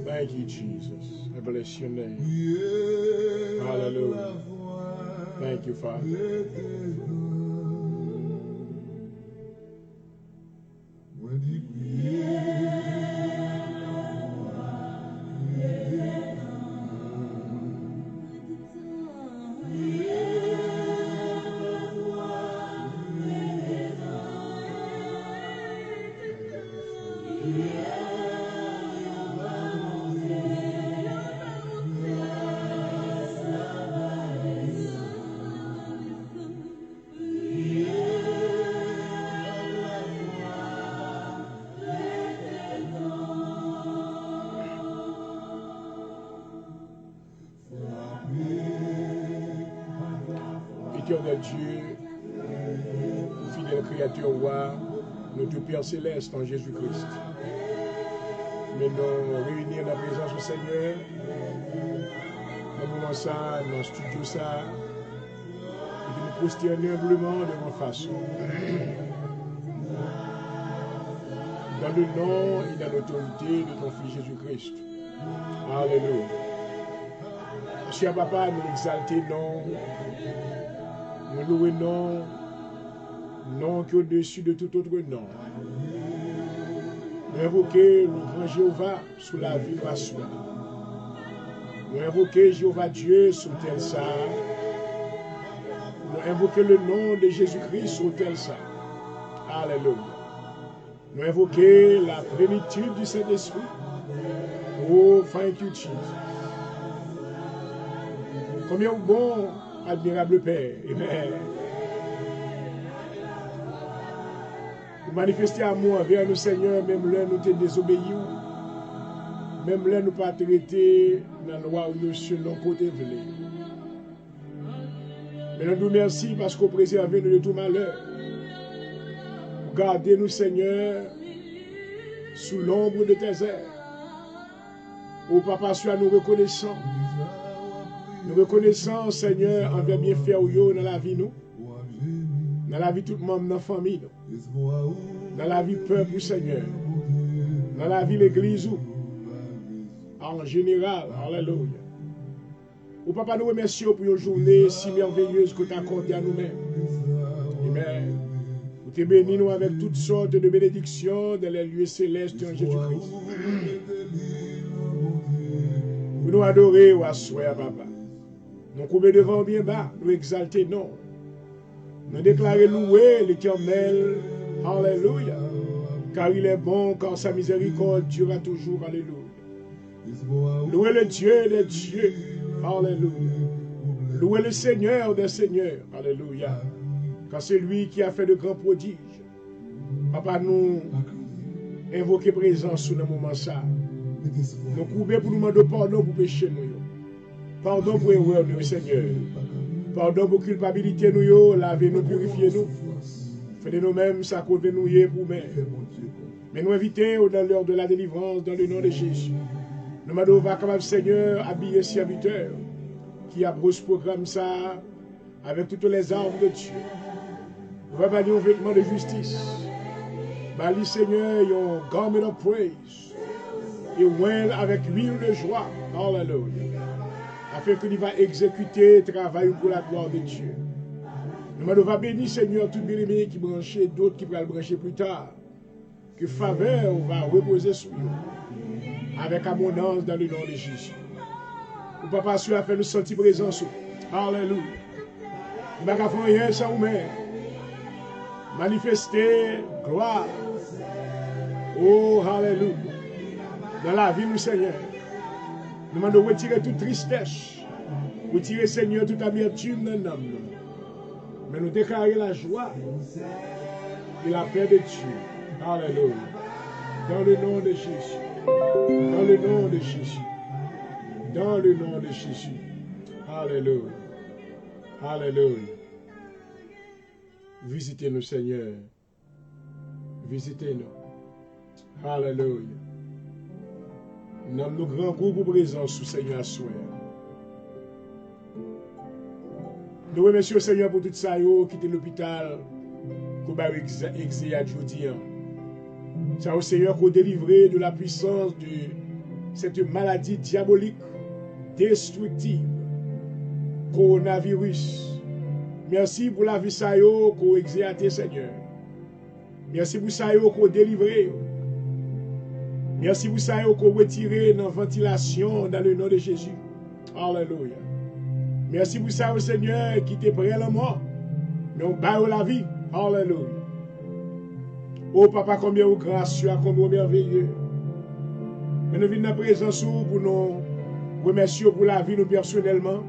Thank you, Jesus. I bless your name. Hallelujah. Thank you, Father. Éternel Dieu, fidèle créature roi, notre Père céleste en Jésus-Christ. Mais nous réunir dans la présence du Seigneur, dans le moment ça, dans le studio ça, et de nous prosterner humblement devant face. Dans le nom et dans l'autorité de ton Fils Jésus-Christ. Alléluia. Cher Papa, nous exalter non. Nous louons non, nom qui est au-dessus de tout autre nom. Nous invoquons le grand Jéhovah sous la vie de la soie. Nous invoquons Jéhovah Dieu sous tel ça. Nous invoquons le nom de Jésus-Christ sous tel ça. Alléluia. Nous invoquons la plénitude du Saint-Esprit. Oh, thank you, Jesus. Combien bon, admirable Père. Amen. Vous manifestez amour envers nous, Seigneur, même là nous te désobéissons. Même là nous pas traiter dans la loi où nous selon côté voulé. Mais nous nous merci parce que vous préservez nous de tout malheur. Gardez-nous, Seigneur, sous l'ombre de tes ailes. Ô Papa, sois nous reconnaissants. Nous reconnaissons, Seigneur, envers bienfait dans la vie, nous. Dans la vie tout le monde, dans la famille, nous. Dans la vie peuple, Seigneur. Dans la vie l'église, en général. Alléluia. Ô Papa, nous remercions pour une journée si merveilleuse que tu as accordée à nous-mêmes. Amen. Nous te bénissons avec toutes sortes de bénédictions dans les lieux célestes en Jésus-Christ. Nous nous adorer ou assoir, Papa. Nous couper devant bien bas, nous exalter non. Nous déclarer louer l'Éternel. Alléluia. Car il est bon, car sa miséricorde durera toujours. Alléluia. Louez le Dieu des dieux. Alléluia. Louez le Seigneur des seigneurs. Alléluia. Car c'est lui qui a fait de grands prodiges. Papa, nous invoquer présence sous le moment ça. Nous couper pour nous demander pardon pour péché nous. Pardon pour erreur nous, Seigneur. Pardon pour culpabilité nous, lavez-nous, purifiez-nous. Faites nous-mêmes ça qu'on veut nous pour nous. Mais nous invitons dans l'heure de la délivrance, dans le nom de Jésus. Nous demandons capable, Seigneur, habiller serviteur qui a ce programme ça avec toutes les armes de Dieu. Revenir un vêtement de justice. Bali, Seigneur, un garment of praise. Et oint avec l'huile de joie. Alléluia. Afin qu'il va exécuter le travail pour la gloire de Dieu. Nous va bénir, Seigneur, tout bien-aimé qui branchait, d'autres qui pourraient le brancher plus tard. Que faveur va reposer sur nous. Avec abondance dans le nom de Jésus. Ou papa, tu as fait nous sentir présence. Alléluia. Nous ne pouvons faire rien sans vous-même. Manifester gloire. Oh, alléluia. Dans la vie, nous, Seigneur. Nous demandons de retirer toute tristesse. Retirer, Seigneur, toute amertume dans notre âme. Mais nous déclarer la joie et la paix de Dieu. Alléluia. Dans le nom de Jésus. Dans le nom de Jésus. Dans le nom de Jésus. Alléluia. Alléluia. Visitez-nous, Seigneur. Visitez-nous. Alléluia. Nous avons nos grands groupes présents sous Seigneur à soi. Nous remercions le Seigneur pour tout ça qui était l'hôpital qu'on va exercer aujourd'hui. C'est au Seigneur qu'on délivré de la puissance de cette maladie diabolique, destructive, coronavirus. Merci pour la vie ça qu'on exerce, Seigneur. Merci pour ça qu'on délivré. Merci pour ça qu'on retiré dans la ventilation dans le nom de Jésus. Alléluia. Merci pour ça, Seigneur, qui t'est prêt à la mort. Mais on bat la vie. Alléluia. Oh, papa, combien de gracieux, combien de merveilleux. Mais nous venons dans la présence pour nous remercier pour la vie, nous personnellement.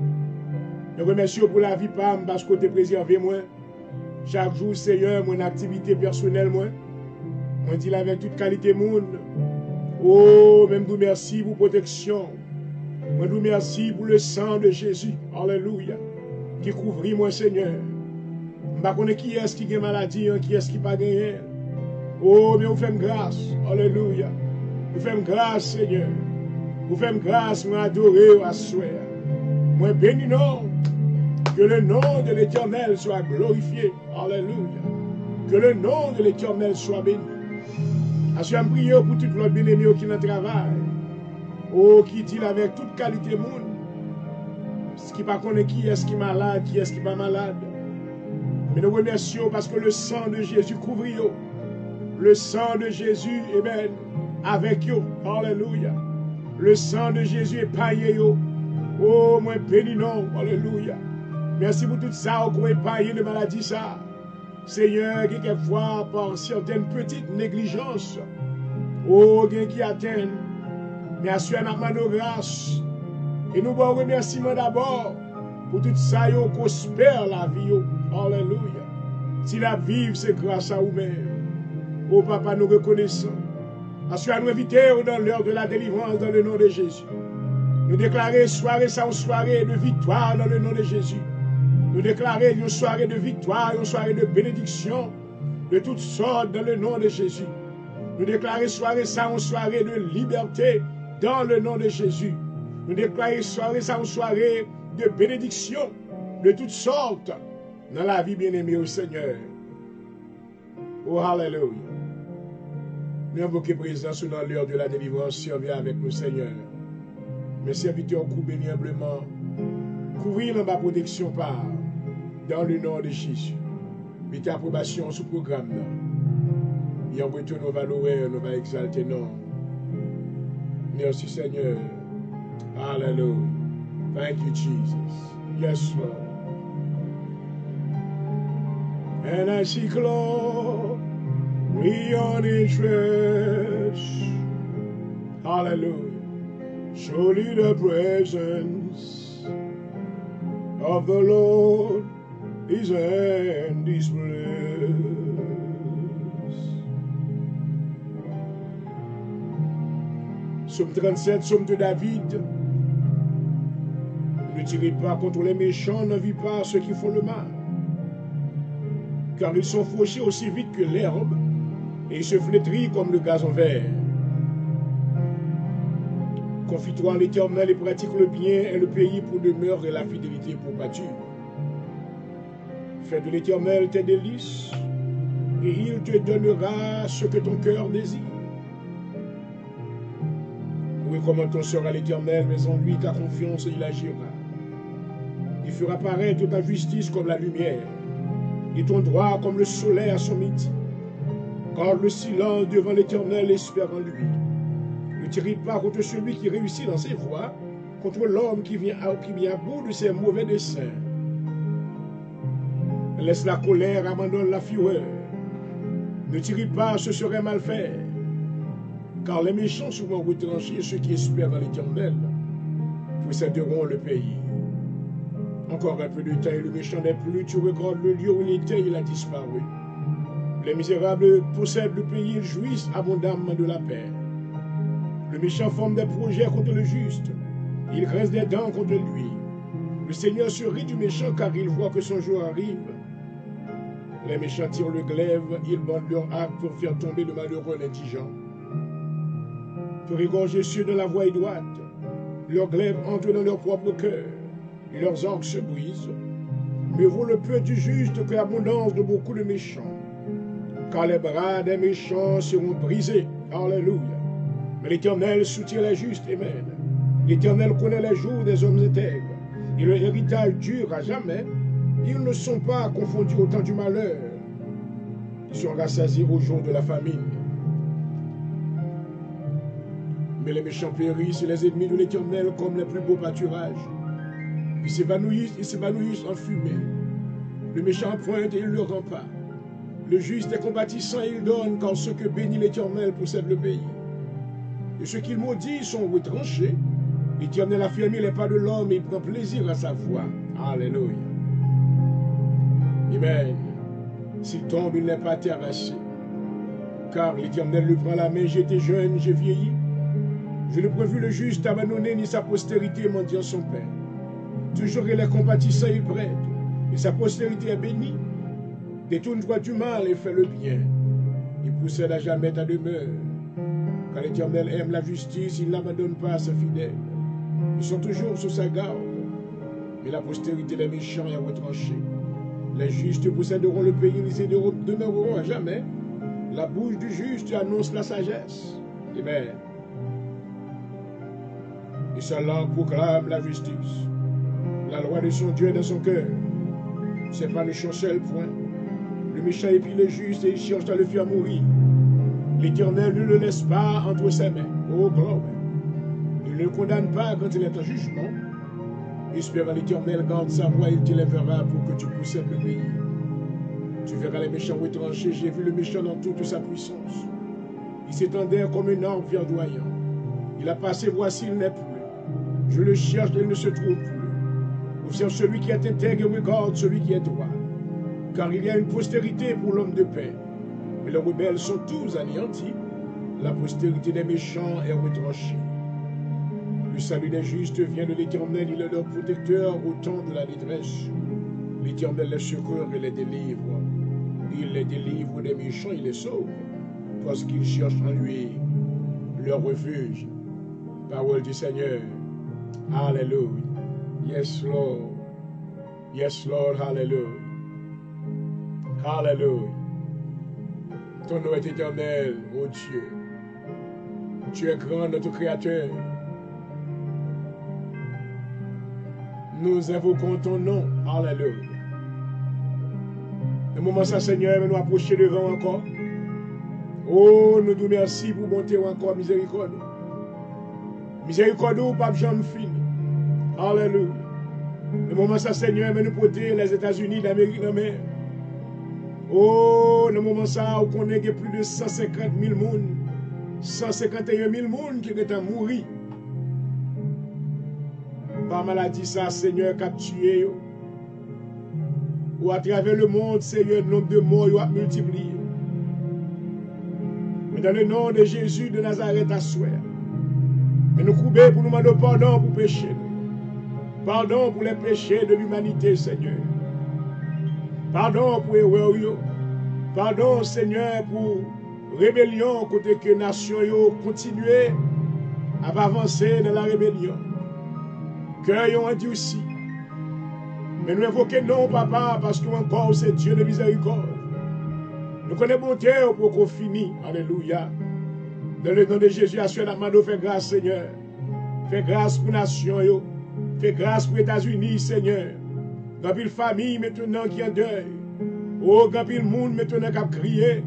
Nous remercions pour la vie, Pam, parce que tu es préservé, moi. Chaque jour, Seigneur, mon activité personnelle, moi. Moi, dis avec toute qualité monde. Oh, même nous merci pour protection. Moi, nous merci pour le sang de Jésus. Alléluia. Qui couvre moi, Seigneur. Je ne sais pas qui est-ce qui a maladie, qui est-ce qui n'a pas gagné. Oh, mais vous faites grâce. Alléluia. Vous faites grâce, Seigneur. Vous faites grâce, moi, adorer, à souhait. Moi, béni non. Que le nom de l'Éternel soit glorifié. Alléluia. Que le nom de l'Éternel soit béni. Je suis prié pour tout l'autre bien-aimé qui est dans le travail. Oh, qui dit avec toute qualité monde. Ce qui ne connaît pas qui est-ce qui est malade, qui est-ce qui n'est pas malade. Mais nous remercions parce que le sang de Jésus couvre yo. Le sang de Jésus est ben avec yo. Alléluia. Le sang de Jésus est paillé yo. Oh, moi béni non. Alléluia. Merci pour tout ça qu'on est paillé de maladie ça. Seigneur, quelquefois par certaines petites négligences. Oh, qui atteignent. Mais assurez nous grâce. Et nous vous remerciement d'abord pour tout ça qu'on espère la vie. Alléluia. Si la vie, c'est grâce à vous-même. Oh papa, nous reconnaissons. Assurez nous inviter dans l'heure de la délivrance dans le nom de Jésus. Nous déclarer soirée sans soirée de victoire dans le nom de Jésus. Nous déclarer une soirée de victoire, une soirée de bénédiction de toutes sortes dans le nom de Jésus. Nous déclarer soirée sans soirée de liberté dans le nom de Jésus. Nous déclarons soirée sans soirée de bénédiction de toutes sortes dans la vie bien-aimée au Seigneur. Oh, alléluia. Nous invoquons présence dans l'heure de la délivrance, servir avec nous, Seigneur. Mes serviteurs couvrent bénéablement, couvrir dans ma protection par, dans le nom de Jésus. Mettez approbation sur le programme. Et en retour, nous va louer, nous va exalter, non. Merci Seigneur. Hallelujah. Thank you, Jesus. Yes, Lord. And I see glory on interest. Hallelujah. Surely the presence of the Lord is in this place. Psaume 37, psaume de David. Ne tirez pas contre les méchants, ne vit pas ceux qui font le mal. Car ils sont fauchés aussi vite que l'herbe, et ils se flétrissent comme le gazon vert. Confie-toi en l'Éternel et pratique le bien, et le pays pour demeure et la fidélité pour pâture. Fais de l'Éternel tes délices, et il te donnera ce que ton cœur désire. Recommande ton sort à l'Éternel, mais en lui ta confiance, il agira. Il fera paraître ta justice comme la lumière, et ton droit comme le soleil à son midi. Garde le silence devant l'Éternel, espère en lui. Ne t'irrite pas contre celui qui réussit dans ses voies, contre l'homme qui vient à bout de ses mauvais desseins. Laisse la colère, abandonne la fureur. Ne t'irrite pas, ce serait mal faire. Car les méchants souvent retranchés, ceux qui espèrent dans l'Éternel, posséderont le pays. Encore un peu de temps et le méchant n'est plus, tu regardes le lieu où il était, il a disparu. Les misérables possèdent le pays, ils jouissent abondamment de la paix. Le méchant forme des projets contre le juste, il grince des dents contre lui. Le Seigneur se rit du méchant car il voit que son jour arrive. Les méchants tirent le glaive, ils bandent leur arc pour faire tomber le malheureux l'indigent. Pour égorger ceux de la voie est droite, leur glaive entre dans leur propre cœur, et leurs arcs se brisent. Mieux vaut le peu du juste que l'abondance de beaucoup de méchants. Car les bras des méchants seront brisés. Alléluia. Mais l'Éternel soutient les justes. Amen. L'Éternel connaît les jours des hommes intègres. Et leur héritage dure à jamais. Ils ne sont pas confondus au temps du malheur. Ils sont rassasiés au jour de la famine. Mais les méchants périssent et les ennemis de l'Éternel comme les plus beaux pâturages. Ils s'évanouissent en fumée. Le méchant pointe et il ne le rend pas. Le juste est compatissant et il donne, car ceux que bénit l'Éternel possèdent le pays. Et ceux qu'il maudit sont retranchés. L'Éternel a fermé les pas de l'homme et il prend plaisir à sa voix. Alléluia. Amen. S'il tombe, il n'est pas terrassé. Car l'Éternel lui prend la main. J'étais jeune, j'ai vieilli. Je n'ai pas vu le juste abandonné, ni sa postérité mendiant son pain. Toujours il est compatissant, il prête. Et sa postérité est bénie. Détourne-toi du mal et fais le bien. Il possède à jamais ta demeure. Quand l'Éternel aime la justice, il n'abandonne pas à ses fidèles. Ils sont toujours sous sa garde. Mais la postérité des méchants est retranchée. Les justes posséderont le pays, ils y demeureront à jamais. La bouche du juste annonce la sagesse. Amen. Et sa langue proclame la justice. La loi de son Dieu est dans son cœur. C'est pas le chancel point. Le méchant épie le juste et il cherche à le faire mourir. L'Éternel ne le laisse pas entre ses mains. Oh, gloire. Il ne le condamne pas quand il est en jugement. Espère l'Éternel, garde sa voix, il t'élèvera pour que tu possèdes le pays. Tu verras les méchants retranchés. J'ai vu le méchant dans toute sa puissance. Il s'étendait comme un arbre verdoyant. Il a passé, voici, il n'est plus. Je le cherche, il ne se trouve plus. Observe celui qui est intègre et regarde celui qui est droit. Car il y a une postérité pour l'homme de paix. Mais les rebelles sont tous anéantis. La postérité des méchants est retranchée. Le salut des justes vient de l'Éternel, il est leur protecteur au temps de la détresse. L'Éternel les secourt et les délivre. Il les délivre des méchants, il les sauve. Parce qu'ils cherchent en lui leur refuge. Parole du Seigneur. Alléluia. Yes, Lord. Yes, Lord. Hallelujah. Hallelujah. Ton nom est éternel, ô Dieu. Tu es grand, notre Créateur. Nous invoquons ton nom. Alléluia. Le moment ça, Seigneur, nous approcher devant encore. Oh, nous te remercions pour bonté encore, miséricorde. Miséricorde ou pas jamais fini. Alléluia. Le moment ça, Seigneur, nous porter les États-Unis d'Amérique de mer. Oh, le moment ça, on connaît que plus de 150 000 personnes, 151 000 personnes qui sont mourir. Par maladie, ça, Seigneur, qui a tué. Ou à travers le monde, Seigneur, le nombre de morts a multiplié. Mais dans le nom de Jésus de Nazareth, à soi. Mais nous coupons pour nous demander pardon pour péché. Pardon pour les péchés de l'humanité, Seigneur. Pardon pour erreur. Pardon, Seigneur, pour rébellion, côté que nation continue à avancer dans la rébellion. Cœur ont endurci. Mais nous invoquons non, Papa, parce que encore c'est Dieu de miséricorde. Nous connaissons bon Dieu pour qu'on finisse. Alléluia. Dans le nom de Jésus, assure la main, fais grâce, Seigneur. Fais grâce pour la nation. Fais grâce pour les États-Unis, Seigneur. Dans une famille maintenant qui est en deuil. Oh, grand pile monde maintenant qui a crié.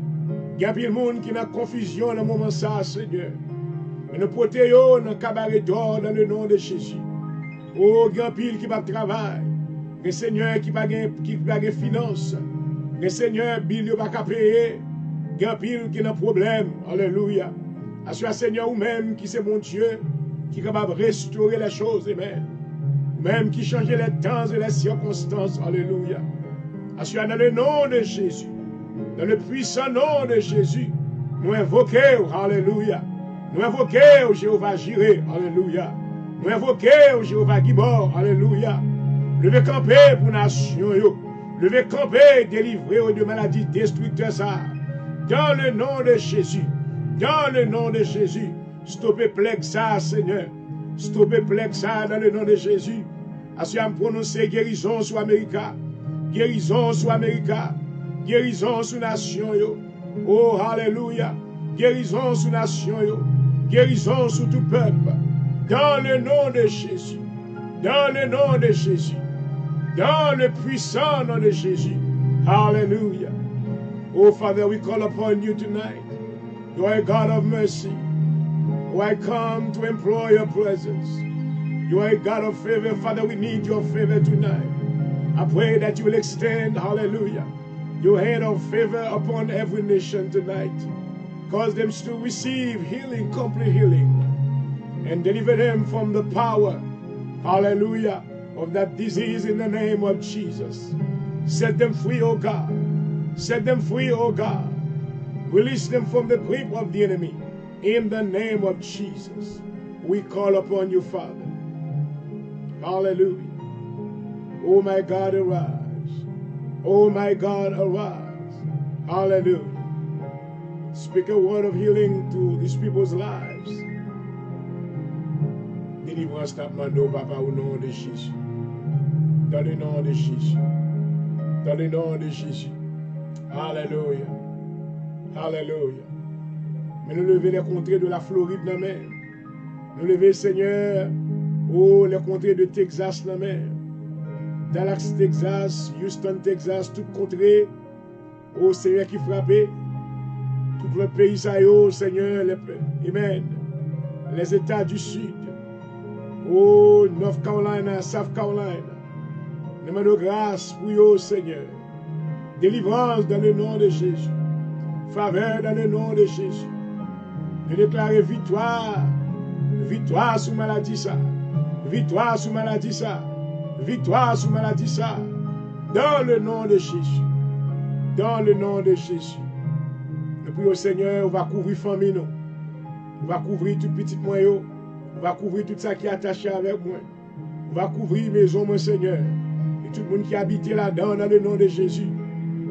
Grand pile monde qui n'a confusion dans le moment ça, Seigneur. Mais nous protégeons dans le cabaret d'or dans le nom de Jésus. Oh, grand pile qui va travailler. Le Seigneur qui va gagner finance. Le Seigneur, Bill, il va payer. Grand pile qui n'a problème. Alléluia. Assure Seigneur, ou même qui c'est mon Dieu, qui est capable de restaurer les choses, amen. Ou même qui change les temps et les circonstances. Alléluia. Assure dans le nom de Jésus. Dans le puissant nom de Jésus. Nous invoquons, alléluia. Nous invoquons Jéhovah Jireh, alléluia. Nous invoquons Jéhovah Gibor, alléluia. Levez camper pour nation, yo. Levez camper, délivrer de maladies destructrices. Dans le nom de Jésus. Dans le nom de Jésus. Stoppez plague ça, Seigneur. Stoppez plague ça dans le nom de Jésus. Assure me prononcer guérison sur l'Amérique. Guérison sur l'Amérique. Guérison sur la nation, yo. Oh, alléluia. Guérison sur la nation, yo. Guérison sur tout peuple. Dans le nom de Jésus. Dans le nom de Jésus. Dans le puissant nom de Jésus. Hallelujah. Oh, Father, we call upon you tonight. You are a God of mercy. Oh, I come to implore your presence. You are a God of favor. Father, we need your favor tonight. I pray that you will extend, hallelujah, your hand of favor upon every nation tonight. Cause them to receive healing, complete healing. And deliver them from the power, hallelujah, of that disease in the name of Jesus. Set them free, oh God. Set them free, oh God. Release them from the grip of the enemy. In the name of Jesus, we call upon you, Father. Hallelujah. Oh my God, arise. Oh my God, arise. Hallelujah. Speak a word of healing to these people's lives. Délivrance n'a pas demandé, Papa, au nom de Jésus. Dans le nom de Jésus. Dans le nom de Jésus. Alléluia. Alléluia. Mais nous lever les contrées de la Floride, la mer. Nous lever, Seigneur, oh, les contrées de Texas, la mer. Dallas, Texas, Houston, Texas, toutes contrées, oh, Seigneur, qui frappait. Tout le pays, ça y est, Seigneur, amen. Les États du Sud. Oh, North Carolina, South Carolina. Nous demandons grâce pour eux, Seigneur. Délivrance dans le nom de Jésus. Faveur dans le nom de Jésus. Nous déclarons victoire. Victoire sur maladie ça. Victoire sur maladie ça. Victoire sur maladie ça. Dans le nom de Jésus. Dans le nom de Jésus. Nous prions, Seigneur, on va couvrir famille nous. On va couvrir tout petit moyen. On va couvrir tout ça qui est attaché avec moi. On va couvrir maison, mon Seigneur. Et tout le monde qui habite là-dedans, dans le nom de Jésus.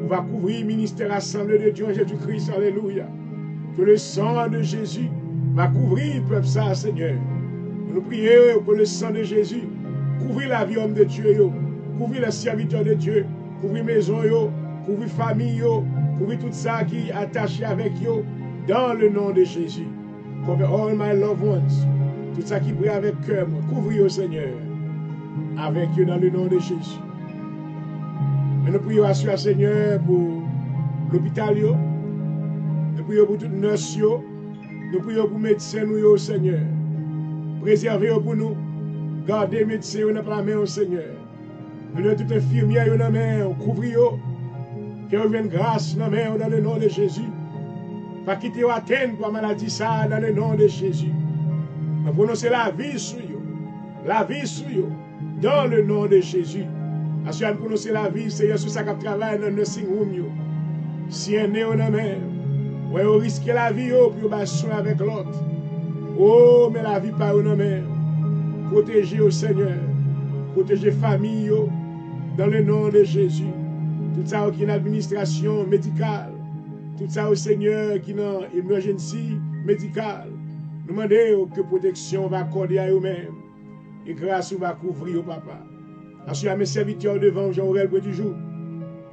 On va couvrir le ministère assemblé de Dieu en Jésus-Christ. Alléluia. Que le sang de Jésus va couvrir le peuple ça, Seigneur. Nous prions que le sang de Jésus couvre la vie homme de Dieu, couvre les serviteurs de Dieu, couvre maison, couvre famille, couvre tout ça qui est attaché avec eux. Dans le nom de Jésus. Cover all my loved ones. Tout ça qui prie avec cœur, couvre, Seigneur. Avec eux dans le nom de Jésus. Et nous prions à Seigneur pour l'hôpital, nous prions pour toutes les nurses, nous prions pour les médecins, nous, Seigneur. Préservez pour nous, gardez les médecins dans la main, Seigneur. Nous donnons toutes les infirmières dans la main, couvrez-vous, que vous vienne grâce dans la main, dans le nom de Jésus. Pas quitter ou atteindre pour la maladie, ça, dans le nom de Jésus. Nous prononçons la vie sur eux, la vie sur eux, dans le nom de Jésus. Assurez nous prononcer la vie, Seigneur, sur ça qui travaille dans le nursing room. Si un néo dans même, on risque la vie pour faire soin avec l'autre. Oh, mais la vie pas dans même. Protégez au Seigneur, protégez famille dans le nom de Jésus. Tout ça qui est une administration médicale, tout ça au Seigneur qui est une emergency médicale. Nous demandons que protection va accorder à eux-mêmes et grâce va couvrir au Papa. Assurez mes serviteurs devant Jean-Aurel du jour.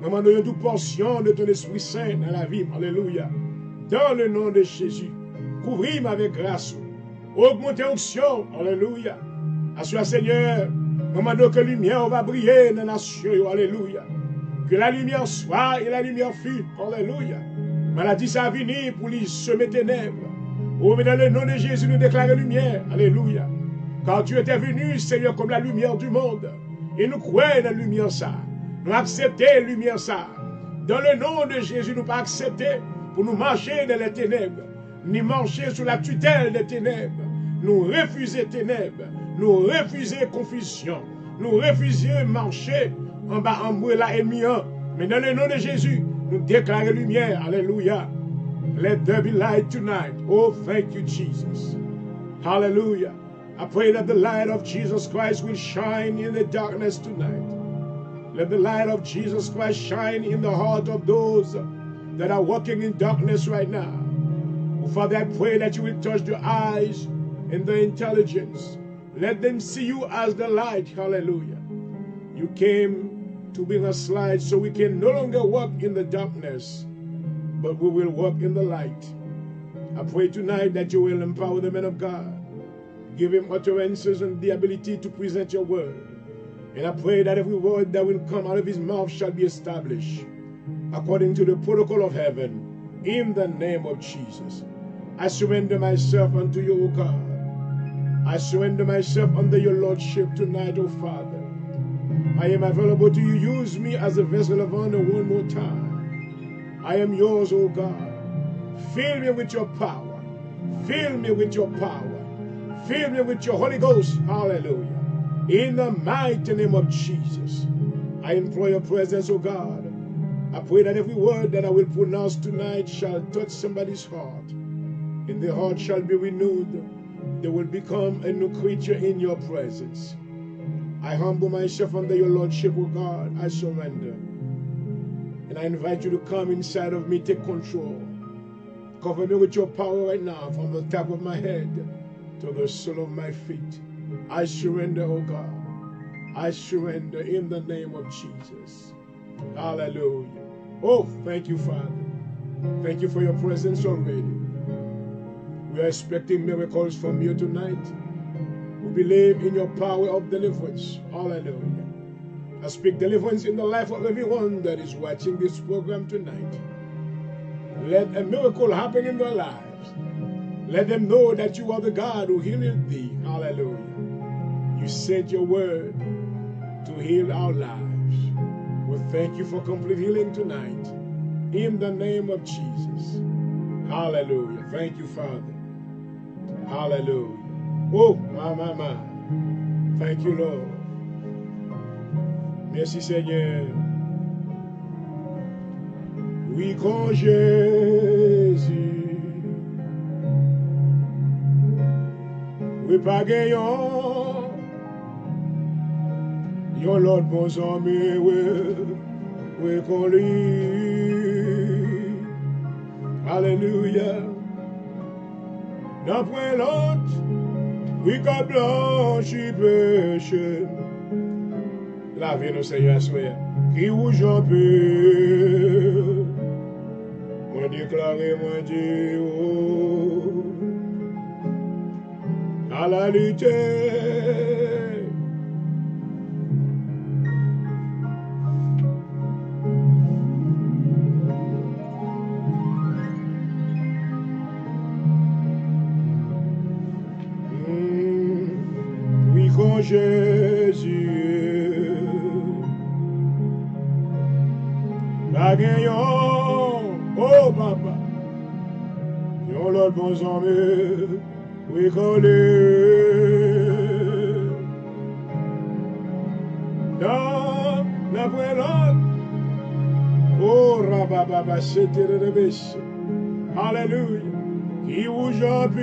Nous demandons toute portion de ton Esprit Saint dans la vie. Alléluia. Dans le nom de Jésus. Couvrir avec grâce. Augmentez l'onction. Alléluia. Assurez Seigneur. Nous demandons que la lumière va briller dans la nation. Alléluia. Que la lumière soit et la lumière fut. Alléluia. Maladie, ça a venu pour lui semer ténèbres. Oh, mais dans le nom de Jésus, nous déclarons lumière. Alléluia. Car tu étais venu, Seigneur, comme la lumière du monde. Et nous croyons dans la lumière ça. Nous acceptons la lumière ça. Dans le nom de Jésus, nous pas accepter pour nous marcher dans les ténèbres, ni marcher sous la tutelle des ténèbres. Nous refuser ténèbres, nous refuser confusion, nous refuser marcher en bas en brûlant ennemi. Mais dans le nom de Jésus, nous déclarons lumière. Alléluia. Let there be light tonight. Oh, thank you, Jesus. Hallelujah. I pray that the light of Jesus Christ will shine in the darkness tonight. Let the light of Jesus Christ shine in the heart of those that are walking in darkness right now. Oh, Father, I pray that you will touch their eyes and their intelligence. Let them see you as the light. Hallelujah. You came to bring us light so we can no longer walk in the darkness, but we will walk in the light. I pray tonight that you will empower the man of God. Give him utterances and the ability to present your word. And I pray that every word that will come out of his mouth shall be established according to the protocol of heaven, in the name of Jesus. I surrender myself unto you, O God. I surrender myself under your lordship tonight, O Father. I am available to you. Use me as a vessel of honor one more time. I am yours, O God. Fill me with your power. Fill me with your power. Fill me with your Holy Ghost. Hallelujah. In the mighty name of Jesus, I implore your presence, O God. I pray that every word that I will pronounce tonight shall touch somebody's heart, and their heart shall be renewed. They will become a new creature in your presence. I humble myself under your lordship, O God. I surrender. And I invite you to come inside of me, take control. Cover me with your power right now, from the top of my head to the sole of my feet. I surrender, oh God. I surrender in the name of Jesus. Hallelujah. Oh, thank you, Father. Thank you for your presence already. We are expecting miracles from you tonight. We believe in your power of deliverance. Hallelujah. I speak deliverance in the life of everyone that is watching this program tonight. Let a miracle happen in their lives. Let them know that you are the God who healed thee. Hallelujah. You sent your word to heal our lives. We thank you for complete healing tonight. In the name of Jesus. Hallelujah. Thank you, Father. Hallelujah. Oh, my. Thank you, Lord. Merci, Seigneur. Oui, quand Jésus, oui, pas gagnant, yon l'autre bon ami, oui, qu'on lui. Alléluia. D'après l'autre, oui, qu'à blanchi péché. La vie nous Seigneur, soyez. Qui vous j'en peux. Moi déclaré, moi dit, oh, à la lutte. Oui, quand Jésus, pas gagnant, oh papa, yon l'autre bon amis, oui, collé, dans l'après l'autre, oh, rabababa, c'était le bêche, alléluia, qui vous j'appuie,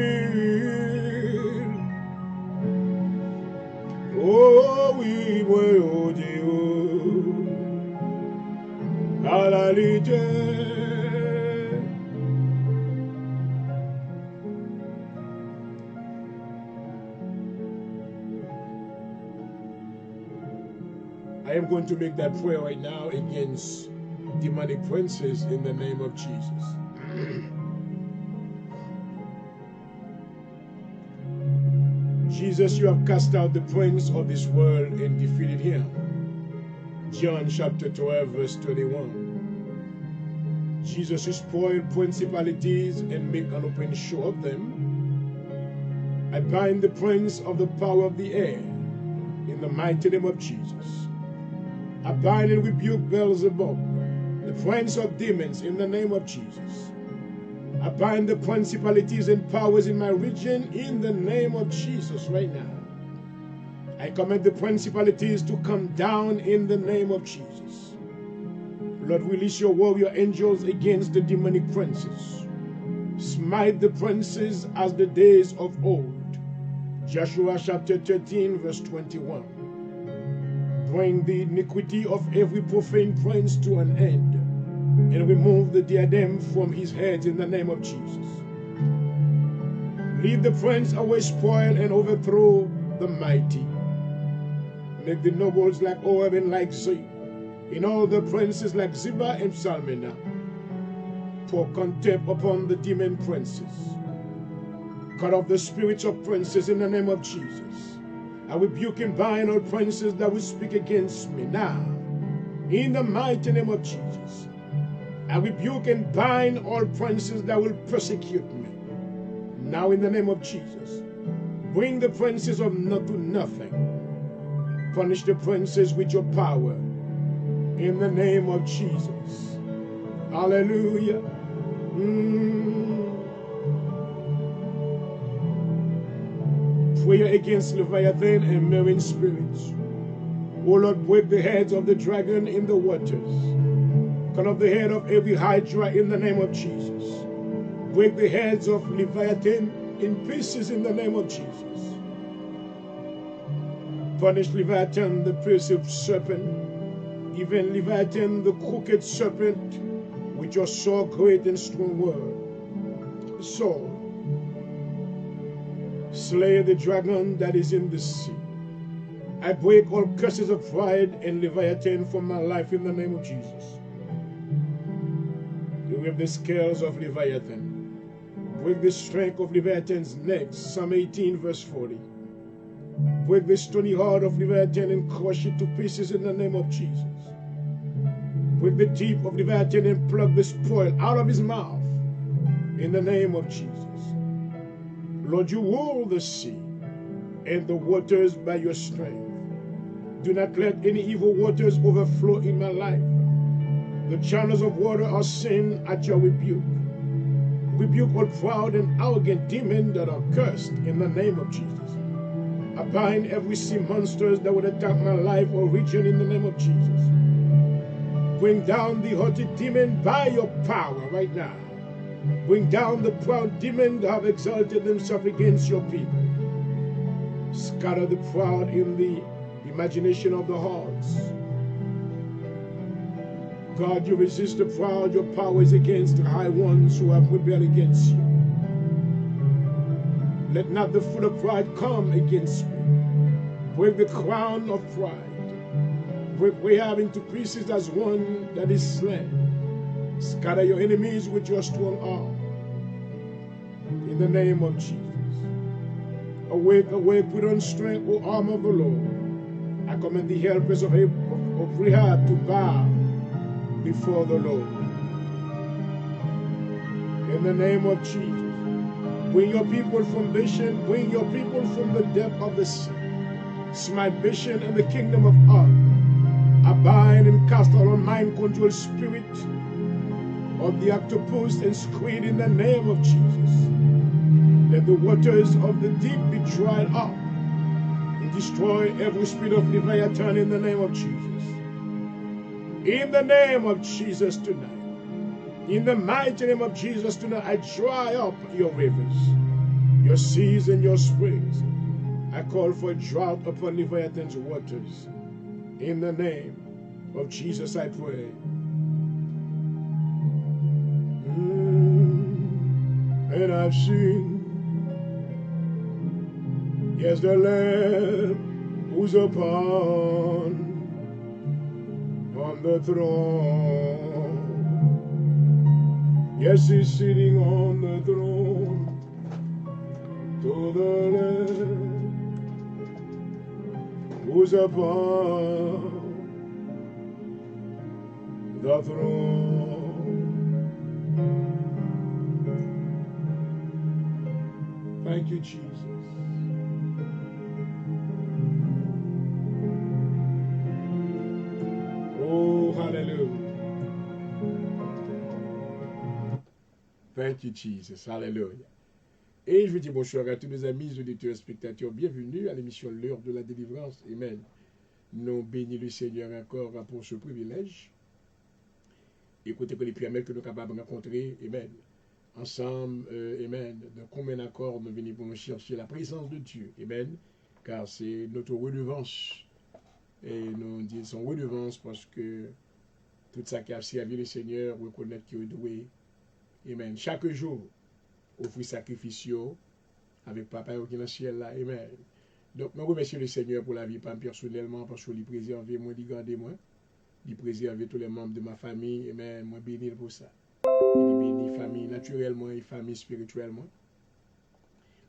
oh oui, moi, oh Dieu, à la lutte. I am going to make that prayer right now against demonic princes in the name of Jesus. Jesus, you have cast out the prince of this world and defeated him. John chapter 12, verse 21. Jesus spoiled principalities and make an open show of them. I bind the prince of the power of the air in the mighty name of Jesus. I bind and rebuke Beelzebub, the prince of demons, in the name of Jesus. I bind the principalities and powers in my region in the name of Jesus right now. I command the principalities to come down in the name of Jesus. Lord, release your warrior angels against the demonic princes. Smite the princes as the days of old. Joshua chapter 13, verse 21. Bring the iniquity of every profane prince to an end, and remove the diadem from his head in the name of Jesus. Lead the prince away spoil and overthrow the mighty. Make the nobles like Oreb and like Zeb, and all the princes like Ziba and Salmena. Pour contempt upon the demon princes. Cut off the spirits of princes in the name of Jesus. I rebuke and bind all princes that will speak against me now. In the mighty name of Jesus. I rebuke and bind all princes that will persecute me. Now in the name of Jesus. Bring the princes of not to nothing. Punish the princes with your power. In the name of Jesus. Hallelujah. Prayer against Leviathan and marine spirits. O Lord, break the heads of the dragon in the waters. Cut off the head of every hydra in the name of Jesus. Break the heads of Leviathan in pieces in the name of Jesus. Punish Leviathan, the piercing serpent, even Leviathan, the crooked serpent, with your so great and strong word. So, slay the dragon that is in the sea. I break all curses of pride and Leviathan from my life in the name of Jesus. You have the scales of Leviathan. Break the strength of Leviathan's neck. Psalm 18, verse 40. Break the stony heart of Leviathan and crush it to pieces in the name of Jesus. Break the teeth of Leviathan and plug the spoil out of his mouth in the name of Jesus. Lord, you rule the sea and the waters by your strength. Do not let any evil waters overflow in my life. The channels of water are sin at your rebuke. Rebuke all proud and arrogant demons that are cursed in the name of Jesus. I bind every sea monsters that would attack my life or region in the name of Jesus. Bring down the haughty demon by your power right now. Bring down the proud demon that have exalted themselves against your people. Scatter the proud in the imagination of the hearts. God, you resist the proud. Your power is against the high ones who have rebelled against you. Let not the foot of pride come against me. Break the crown of pride. Break Rahab into pieces as one that is slain. Scatter your enemies with your strong arm. In the name of Jesus. Awake, awake, put on strength, O arm of the Lord. I command the helpers of Rahab to bow before the Lord. In the name of Jesus. Bring your people from Bashan. Bring your people from the depth of the sea. Smite Bashan and the kingdom of Og. I bind and cast out all mind control spirit of the octopus and squid in the name of Jesus. Let the waters of the deep be dried up and destroy every spirit of Leviathan in the name of Jesus. In the name of Jesus tonight. In the mighty name of Jesus tonight, I dry up your rivers, your seas and your springs. I call for a drought upon Leviathan's waters. In the name of Jesus I pray. And I've seen, yes, the Lamb who's upon the throne. Yes, he's sitting on the throne. To the Lamb who's upon the throne. Thank you, Jesus. Oh, hallelujah. Thank you, Jesus. Hallelujah. Et je vous dis bonjour à tous mes amis, auditeurs, spectateurs. Bienvenue à l'émission L'heure de la délivrance. Amen. Nous bénissons le Seigneur encore pour ce privilège. Écoutez que les prières que nous sommes capables de rencontrer. Amen. Ensemble, amen. De combien d'accords nous venons pour nous chercher la présence de Dieu. Amen. Car c'est notre redevance. Et nous disons redevance parce que tout ça qui a servi le Seigneur, reconnaître qu'il est doué. Amen. Chaque jour, offrir sacrifice avec Papa qui est dans le ciel là. Amen. Donc, je remercie le Seigneur pour la vie, pas personnellement, parce qu'il préserve moi, il garde moi. Il préserve tous les membres de ma famille. Amen. Moi, béni pour ça. Il bénit famille naturellement et famille spirituellement.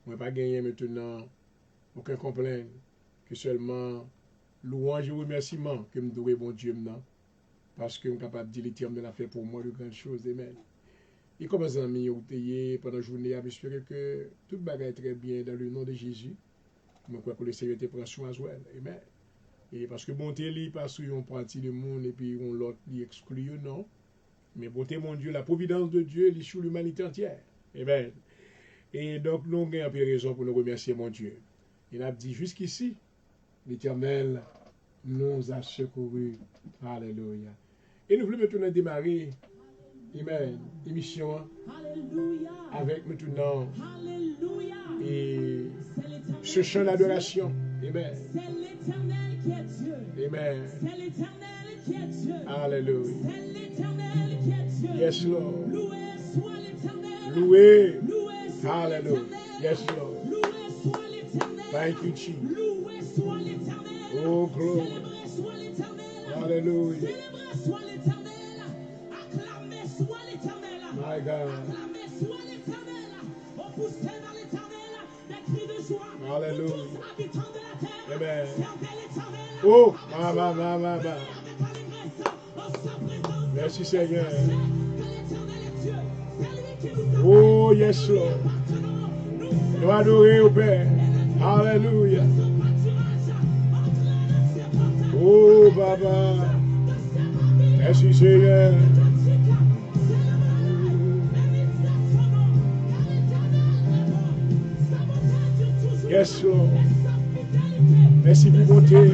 Moi, pas gagné maintenant aucun complaint que seulement louange et remerciement que me dois bon Dieu maintenant. Parce que je suis capable de dire l'éternel a fait pour moi de grandes choses. Amen. Et comme mes amis ont payé pendant la journée, j'espère que tout bagaille très bien dans le nom de Jésus. Je crois que le Seigneur te prend soin as well. Amen. Et parce que bonté, il passe sur une partie du monde et puis on l'autre, il exclut, non. Mais bonté, mon Dieu, la providence de Dieu, il est sur l'humanité entière. Amen. Et donc, nous avons un peu raison pour nous remercier, mon Dieu. Il a dit jusqu'ici, l'Éternel nous a secourus. Alléluia. Et nous voulons maintenant démarrer. Amen. Émission avec maintenant et ce chant d'adoration. Amen. C'est l'Éternel qui est Dieu. Amen. C'est l'Éternel qui est Dieu. Hallelujah. C'est l'Éternel qui est Dieu. Yes, Lord. Loué soit l'Éternel. Loué. Loué soit Hallelujah. l'Éternel. Yes, Lord. Loué soit l'Éternel. Thank you, Jesus. Loué soit l'Éternel. Oh, glory. Célébré soit l'Éternel. Hallelujah. Célébré soit l'Éternel. Acclamé soit l'Éternel. My God. Acclamé soit l'Éternel. On pousse vers l'Éternel des cris de joie. Hallelujah. Pour tous habitants de la terre. Amen. Servez l'Éternel. Oh, Avec allégresse en sa présence. merci Seigneur. Que l'Éternel est Dieu. C'est lui qui nous a Oh, yes, Lord. appartenons. Nous adorons au Père. Hallelujah. Oh, Baba. Merci Seigneur. Yes, Lord. Merci pour bonté.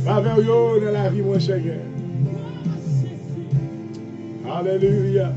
Pas vers yo dans la vie, mon Seigneur. Alléluia.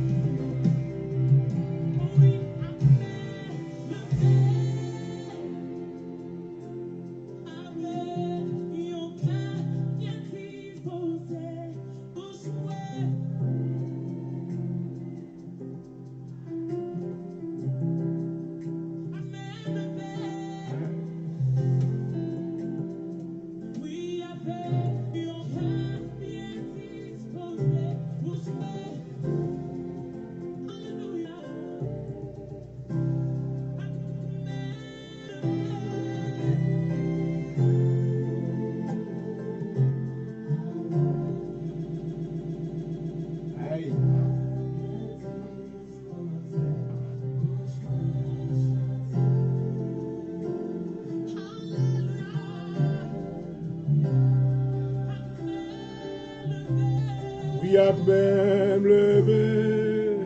Oui, à même levé.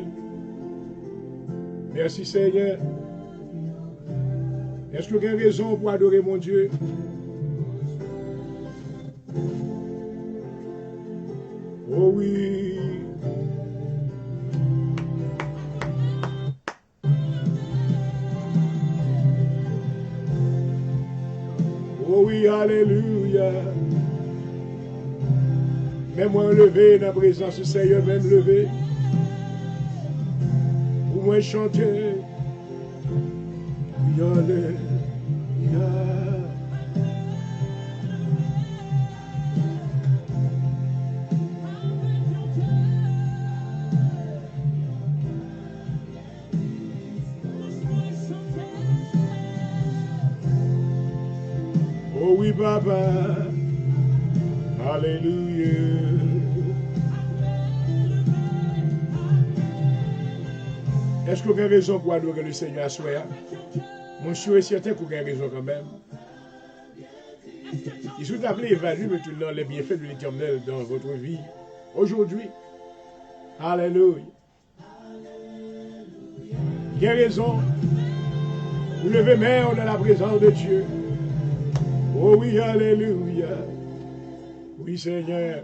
Merci Seigneur. Est-ce que vous avez raison pour adorer mon Dieu? Oh oui. Oh oui, alléluia. Même moi levé dans la présence du Seigneur, même levé. Ou moins chanter. Oui, alléluia. Oh oui, Papa. Alléluia. Est-ce que vous avez raison pour adorer le Seigneur à soi? Mon sûr est certain que vous avez raison quand même. Il faut appeler évaluer maintenant les bienfaits de l'Éternel dans votre vie aujourd'hui. Alléluia. Vous avez raison. Vous levez main dans la présence de Dieu. Oh oui, alléluia. Oui, Seigneur.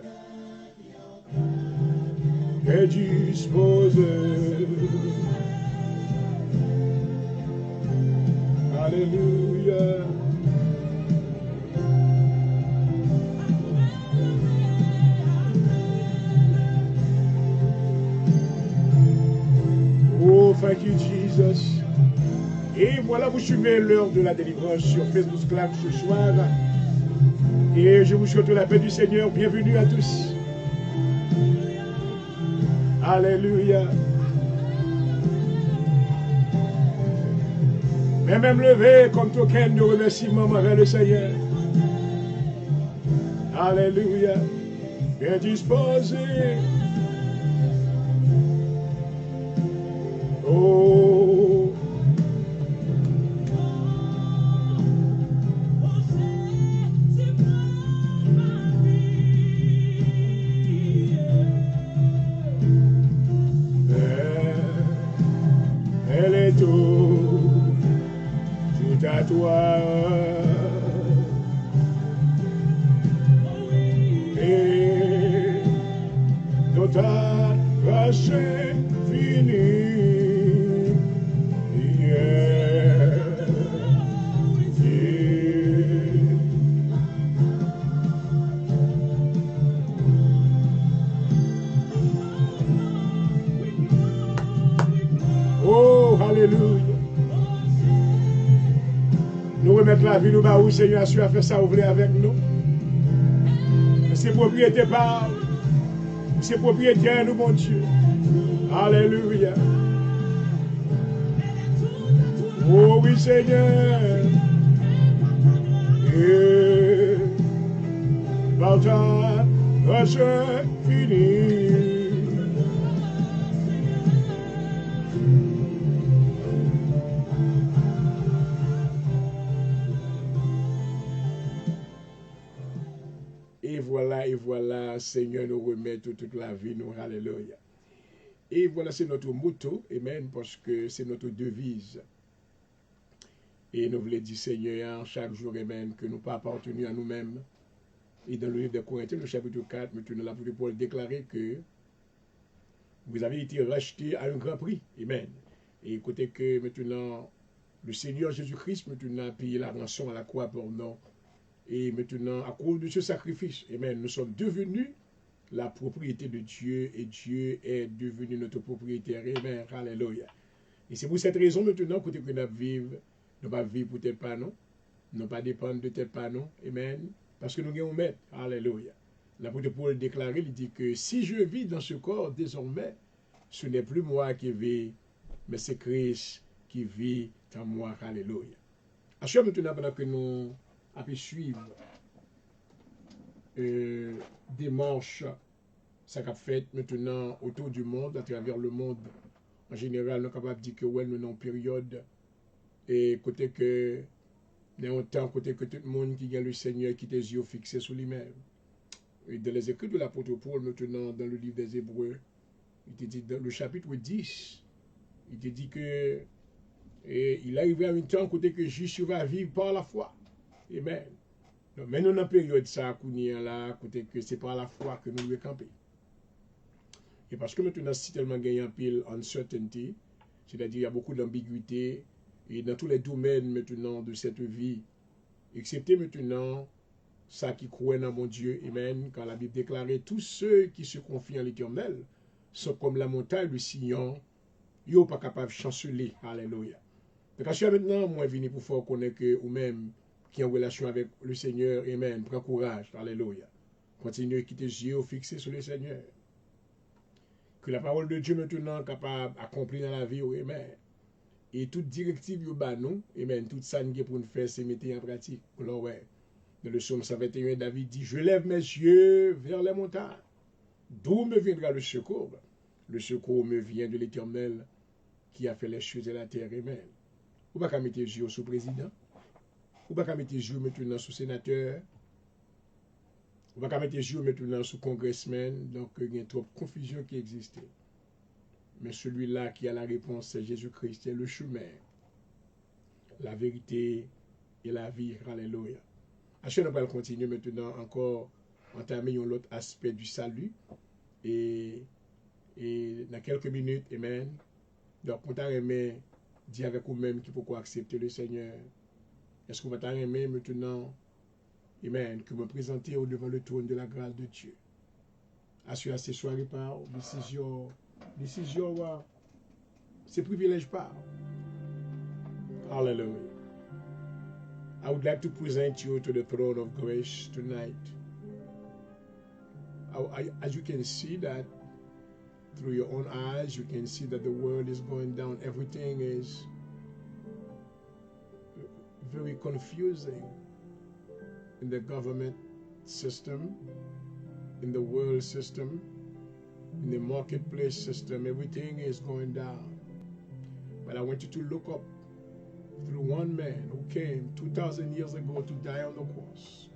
Et dispose. Alléluia. Oh, thank you, Jesus. Et voilà, vous suivez l'heure de la délivrance sur Facebook Live ce soir. Et je vous souhaite la paix du Seigneur. Bienvenue à tous. Alléluia. Mais même levé comme token de remerciement envers le Seigneur. Alléluia. Bien disposé. Oh. Elle est tout à toi. Et dans ta grâce finie. Oh, alléluia. Nous remettons la vie, nous baou, Seigneur, a su à faire ça, ouvrir avec nous. C'est propriété par, c'est propriétaire, nous, mon Dieu. Alléluia. Oh oui, Seigneur. Et par ta grâce finie. Et voilà, Seigneur, nous remet toute la vie, nous, alléluia. Et voilà, c'est notre motto, amen, parce que c'est notre devise. Et nous voulons dire, Seigneur, chaque jour, amen, que nous pas appartenu à nous-mêmes. Et dans le livre de Corinthiens, le chapitre 4, maintenant, l'apôtre Paul déclarait que vous avez été rachetés à un grand prix, amen. Et écoutez que maintenant, le Seigneur Jésus-Christ, maintenant, a payé la rançon à la croix pour nous. Et maintenant, à cause de ce sacrifice, amen, nous sommes devenus la propriété de Dieu et Dieu est devenu notre propriétaire. Amen, alléluia. Et c'est pour cette raison maintenant que nous vivons, nous ne pas vivre pour tes pas, non. Nous ne pas dépendre de tes pas, non. Amen. Parce que nous avons un maître. Alléluia. L'apôtre Paul déclarait, il dit que si je vis dans ce corps désormais, ce n'est plus moi qui vis, mais c'est Christ qui vit en moi. Alléluia. Achève maintenant pendant que nous avons suivre des marches, ça qu'a fait maintenant autour du monde, à travers le monde. En général, nous sommes capables de dire que ouais, nous sommes en période et côté que nous avons un temps côté que tout le monde qui a le Seigneur qui a les yeux fixés sur lui-même. Et dans les écrits de l'apôtre Paul, maintenant dans le livre des Hébreux, il te dit dans le chapitre 10, il te dit que il arrivera un temps côté que Jésus va vivre par la foi. Amen. Donc, maintenant, dans la période ça, là, côté que c'est par la foi que nous devons camper. Et parce que maintenant, si tellement gagné un pile uncertainty, c'est-à-dire il y a beaucoup d'ambiguïté, et dans tous les domaines maintenant de cette vie, excepté maintenant, ça qui croit dans mon Dieu, amen, quand la Bible déclarait, tous ceux qui se confient en l'Éternel sont comme la montagne de Sion, ils ne sont pas capables de chanceler, alléluia. Donc, à maintenant, moi, je viens pour faire connaître que, ou même, qui est en relation avec le Seigneur, amen, prends courage, alléluia. Continuez à quitter les yeux fixés sur le Seigneur. Que la parole de Dieu maintenant est capable d'accomplir dans la vie, amen. Et toute directive, nous, amen, tout ça nous pour nous faire, c'est mettre en pratique. Alors, ouais, dans le psaume 121, David dit, je lève mes yeux vers les montagnes. D'où me viendra le secours? Le secours me vient de l'Éternel qui a fait les choses de la terre. Amen. Ou pas qu'à mettre les yeux sous président. Ou pas qu'à mettre les yeux maintenant sous sénateur. Ou pas qu'à mettre les yeux maintenant sous congressman. Donc, il y a trop de confusion qui existe. Mais celui-là qui a la réponse, c'est Jésus-Christ, c'est le chemin, la vérité et la vie. Alléluia. Nous allons continuer maintenant encore entamer un autre aspect du salut. Et dans quelques minutes, amen. Donc, on t'a aimé dire avec vous-même qu'il faut accepter le Seigneur. Est-ce que vous t'avez aimé maintenant, amen, que me présenter au devant le trône de la grâce de Dieu? Assurez ce soir et par décision, c'est privilège par. Hallelujah. I would like to present you to the throne of grace tonight. As you can see that through your own eyes, you can see that the world is going down. Everything is very confusing in the government system, in the world system, in the marketplace system. Everything is going down. But I want you to look up through one man who came 2,000 years ago to die on the cross.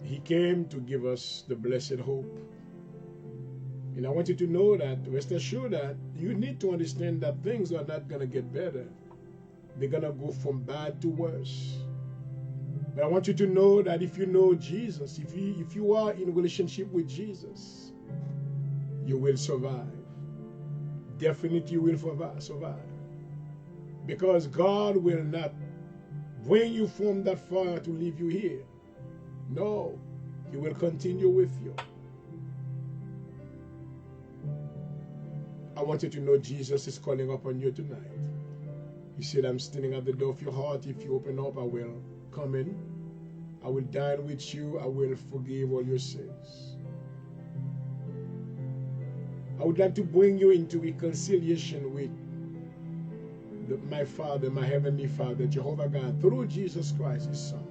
He came to give us the blessed hope. And I want you to know that, rest assured that you need to understand that things are not going to get better. They're going to go from bad to worse. But I want you to know that if you know Jesus, if you are in a relationship with Jesus, you will survive. Definitely you will survive. Because God will not bring you from that far to leave you here. No, He will continue with you. I want you to know Jesus is calling upon you tonight. He said, I'm standing at the door of your heart. If you open up, I will come in. I will dine with you. I will forgive all your sins. I would like to bring you into reconciliation with my Father, my Heavenly Father, Jehovah God, through Jesus Christ, His Son.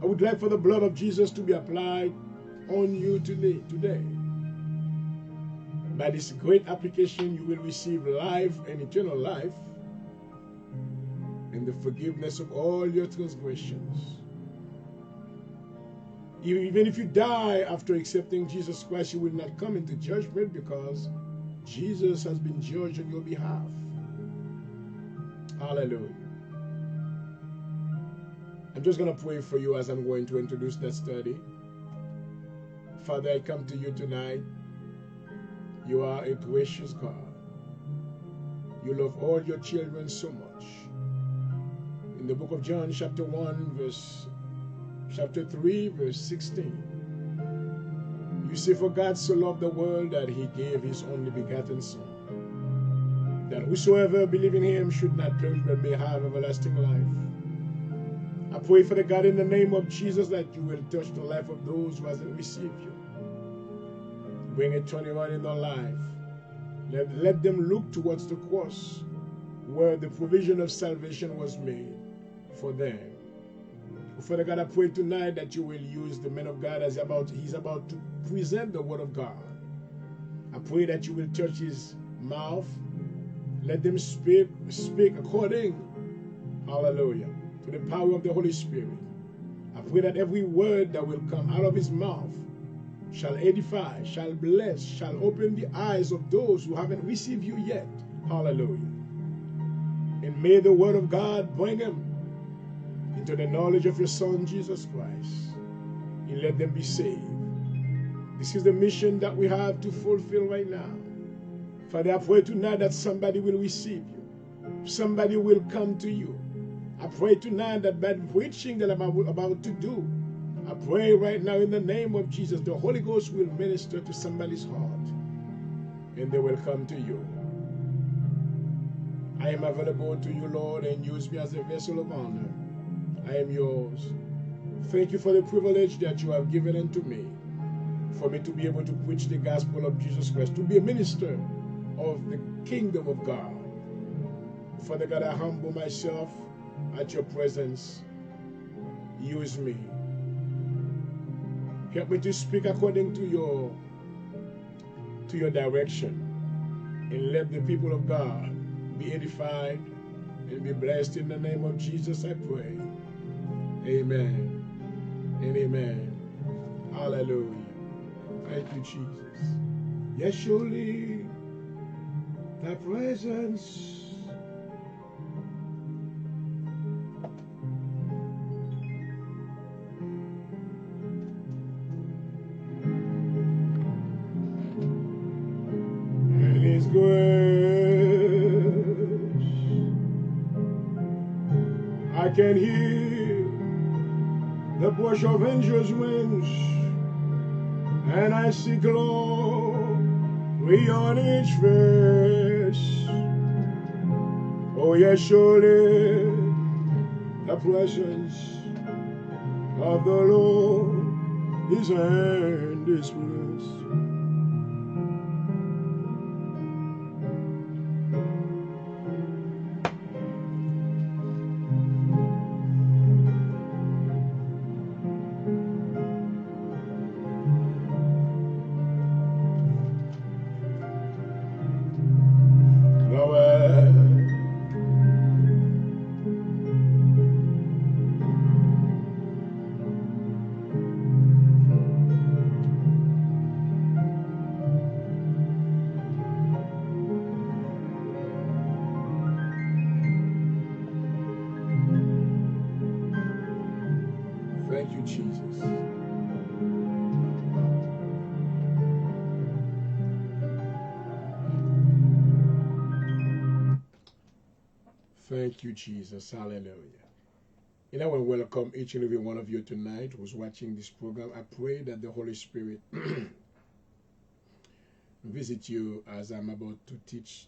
I would like for the blood of Jesus to be applied on you today. By this great application, you will receive life and eternal life and the forgiveness of all your transgressions. Even if you die after accepting Jesus Christ, you will not come into judgment because Jesus has been judged on your behalf. Hallelujah. I'm just going to pray for you as I'm going to introduce that study. Father, I come to you tonight. You are a gracious God. You love all your children so much. In the book of John, chapter 3, verse 16, you say, for God so loved the world that He gave His only begotten Son, that whosoever believe in Him should not perish but may have everlasting life. I pray for the God in the name of Jesus that you will touch the life of those who hasn't received you. Bring a turnaround in their life. Let them look towards the cross where the provision of salvation was made for them. Father God, I pray tonight that you will use the man of God as he's about to present the word of God. I pray that you will touch his mouth. Let them speak according, hallelujah, to the power of the Holy Spirit. I pray that every word that will come out of his mouth shall edify, shall bless, shall open the eyes of those who haven't received you yet. Hallelujah. And may the word of God bring them into the knowledge of your Son, Jesus Christ, and let them be saved. This is the mission that we have to fulfill right now. Father, I pray tonight that somebody will receive you. Somebody will come to you. I pray tonight that by the preaching that I'm about to do, I pray right now in the name of Jesus, the Holy Ghost will minister to somebody's heart, and they will come to you. I am available to you, Lord, and use me as a vessel of honor. I am yours. Thank you for the privilege that you have given unto me, for me to be able to preach the gospel of Jesus Christ, to be a minister of the kingdom of God. Father God, I humble myself at your presence. Use me. Help me to speak according to your direction. And let the people of God be edified and be blessed in the name of Jesus, I pray. Amen and amen. Hallelujah. Thank you, Jesus. Yes, surely thy presence and his grace. I can hear the push of angels' wings, and I see glory on each face. Oh, yes, surely the presence of the Lord is in this place. Glory. Thank you, Jesus. Thank you, Jesus. Hallelujah. And I want to welcome each and every one of you tonight who's watching this program. I pray that the Holy Spirit visit you as I'm about to teach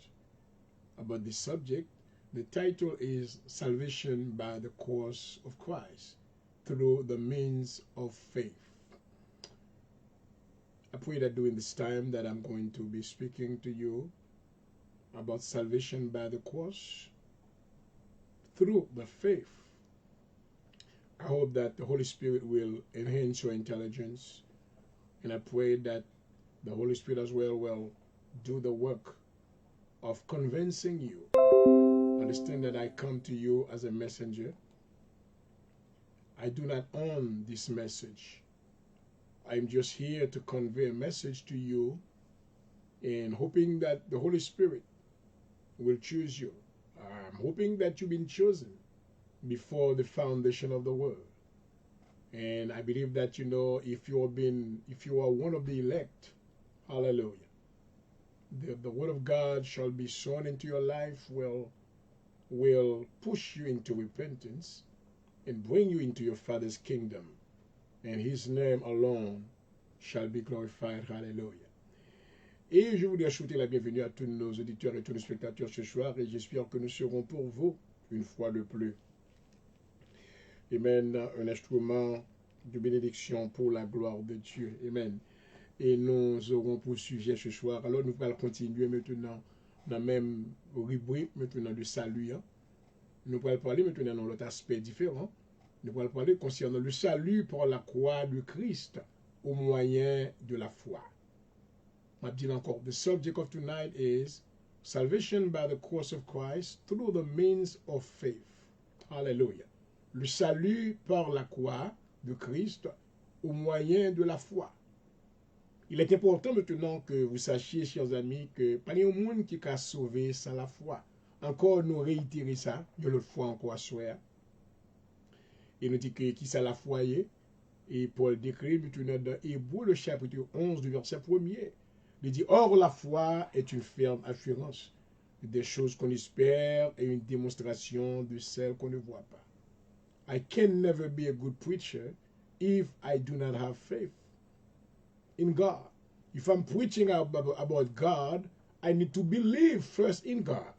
about this subject. The title is Salvation by the Cross of Christ through the means of faith. I pray that during this time that I'm going to be speaking to you about salvation by the cross through the faith. I hope that the Holy Spirit will enhance your intelligence, and I pray that the Holy Spirit as well will do the work of convincing you. Understand that I come to you as a messenger. I do not own this message. I'm just here to convey a message to you and hoping that the Holy Spirit will choose you. I'm hoping that you've been chosen before the foundation of the world. And I believe that, if you are one of the elect, hallelujah, the word of God shall be sown into your life, will push you into repentance and bring you into your Father's kingdom. And his name alone shall be glorified. Hallelujah. Et je voudrais souhaiter la bienvenue à tous nos auditeurs et tous nos spectateurs ce soir, et j'espère que nous serons pour vous une fois de plus. Amen. Un instrument de bénédiction pour la gloire de Dieu. Amen. Et nous aurons pour sujet ce soir. Alors nous allons continuer maintenant dans la même rubrique maintenant de salut. Nous allons parler maintenant dans l'autre aspect différent. Nous allons parler concernant le salut par la croix de Christ au moyen de la foi. Je dis encore, the subject of tonight is salvation by the cross of Christ through the means of faith. Hallelujah. Le salut par la croix de Christ au moyen de la foi. Il est important maintenant que vous sachiez, chers amis, que pas de monde qui a sauvé sans la foi. Encore nous réitérer ça, de l'autre fois encore à soir. Et nous dit que qui ça la foi est. Et Paul décrit maintenant dans Hébreux le chapitre 11 du verset 1er. Il dit, or la foi est une ferme assurance des choses qu'on espère et une démonstration de celles qu'on ne voit pas. I can never be a good preacher if I do not have faith in God. If I'm preaching about God, I need to believe first in God.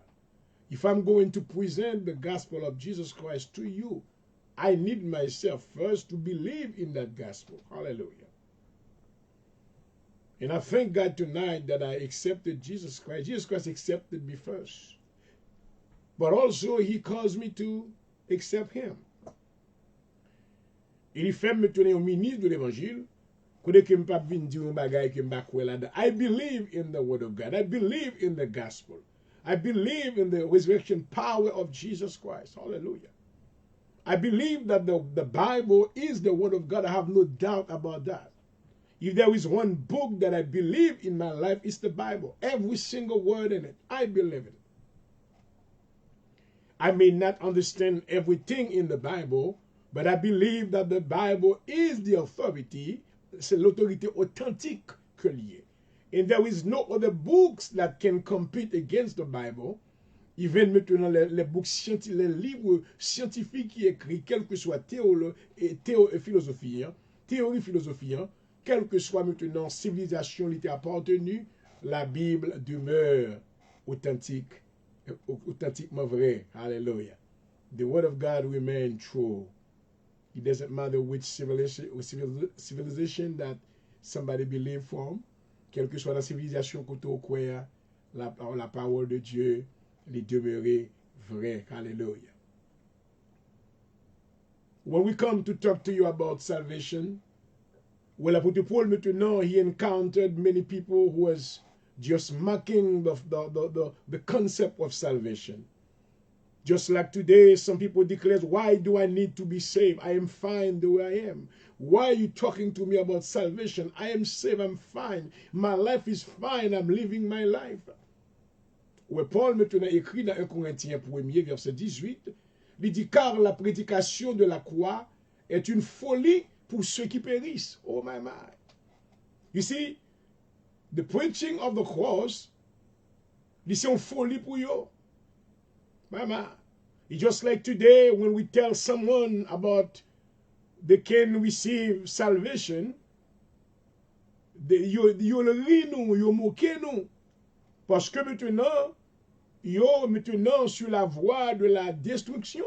If I'm going to present the gospel of Jesus Christ to you, I need myself first to believe in that gospel. Hallelujah. And I thank God tonight that I accepted Jesus Christ. Jesus Christ accepted me first. But also he caused me to accept him. Il fait me tenir au ministre de l'évangile, Kode ke m'pa vin di yon bagay ke m'ba kwe la da. I believe in the word of God. I believe in the gospel. I believe in the resurrection power of Jesus Christ. Hallelujah. I believe that the Bible is the word of God. I have no doubt about that. If there is one book that I believe in my life, it's the Bible. Every single word in it, I believe it. I may not understand everything in the Bible, but I believe that the Bible is the authority. C'est l'autorité authentique que lié. And there is no other books that can compete against the Bible. Even maintenant, les books scientifiques, les livres scientifiques qui écrivent, quelle que soit philosophie, théorie philosophie, quelle que soit maintenant civilisation qui appartenue, la Bible demeure authentique, authentiquement vraie. Hallelujah. The word of God remains true. It doesn't matter which civilization that somebody believe from, quelle que soit la civilisation que tu crois, la parole de Dieu les demeurer vrai. Hallelujah. When we come to talk to you about salvation, well, Apostle Paul maintenant, he encountered many people who was just mocking the concept of salvation. Just like today, some people declare, why do I need to be saved? I am fine the way I am. Why are you talking to me about salvation? I am saved, I'm fine. My life is fine, I'm living my life. Ouais, Paul maintenant écrit dans 1 Corinthiens 1er, verset 18, il dit, car la prédication de la croix est une folie pour ceux qui périssent. Oh my my. You see, the preaching of the cross, c'est une folie pour eux. Mama, it's just like today when we tell someone about they can receive salvation, you le ri nous, you moquez nous. Parce que maintenant, yo maintenant sur la voie de la destruction.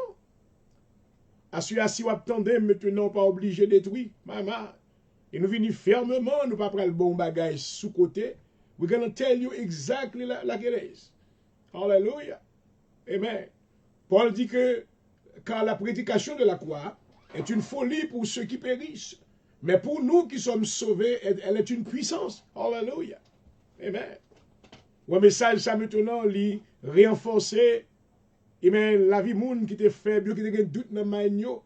À celui-ci, vous attendez maintenant pas obligé de détruire. Maman, et nous venons fermement, nous pas prendre le bon bagage sous côté. We're going to tell you exactly like it is. Hallelujah. Amen. Paul dit que car la prédication de la croix est une folie pour ceux qui périssent. Mais pour nous qui sommes sauvés, elle est une puissance. Hallelujah. Amen. Le message, ça maintenant, lui renforcer, amen, la vie moun qui te faible, qui te doute dans le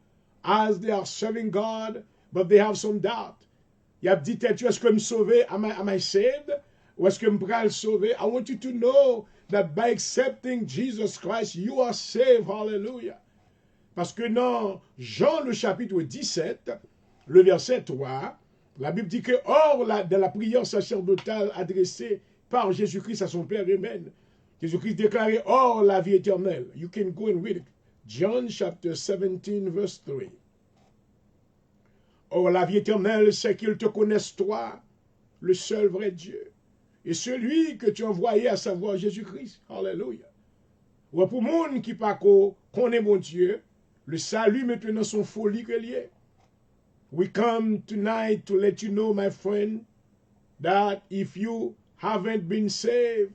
as they are serving God, but they have some doubt. Il a dit, est-ce que je suis sauvé? Am I saved? Ou est-ce que je suis sauvé? I want you to know that by accepting Jesus Christ, you are saved. Hallelujah. Parce que dans Jean le chapitre 17, le verset 3, la Bible dit que, or, dans la prière sacerdotale adressée par Jésus-Christ à son Père, amen, Jésus-Christ déclarait, or, la vie éternelle. You can go and read it. John chapter 17, verse 3. Or, la vie éternelle, c'est qu'ils te connaissent, toi, le seul vrai Dieu, et celui que tu as envoyé, à savoir Jésus-Christ. Alléluia. Ou pour monde qui pas connaît mon Dieu, le salut maintenant son folie que lié. We come tonight to let you know, my friend, that if you haven't been saved,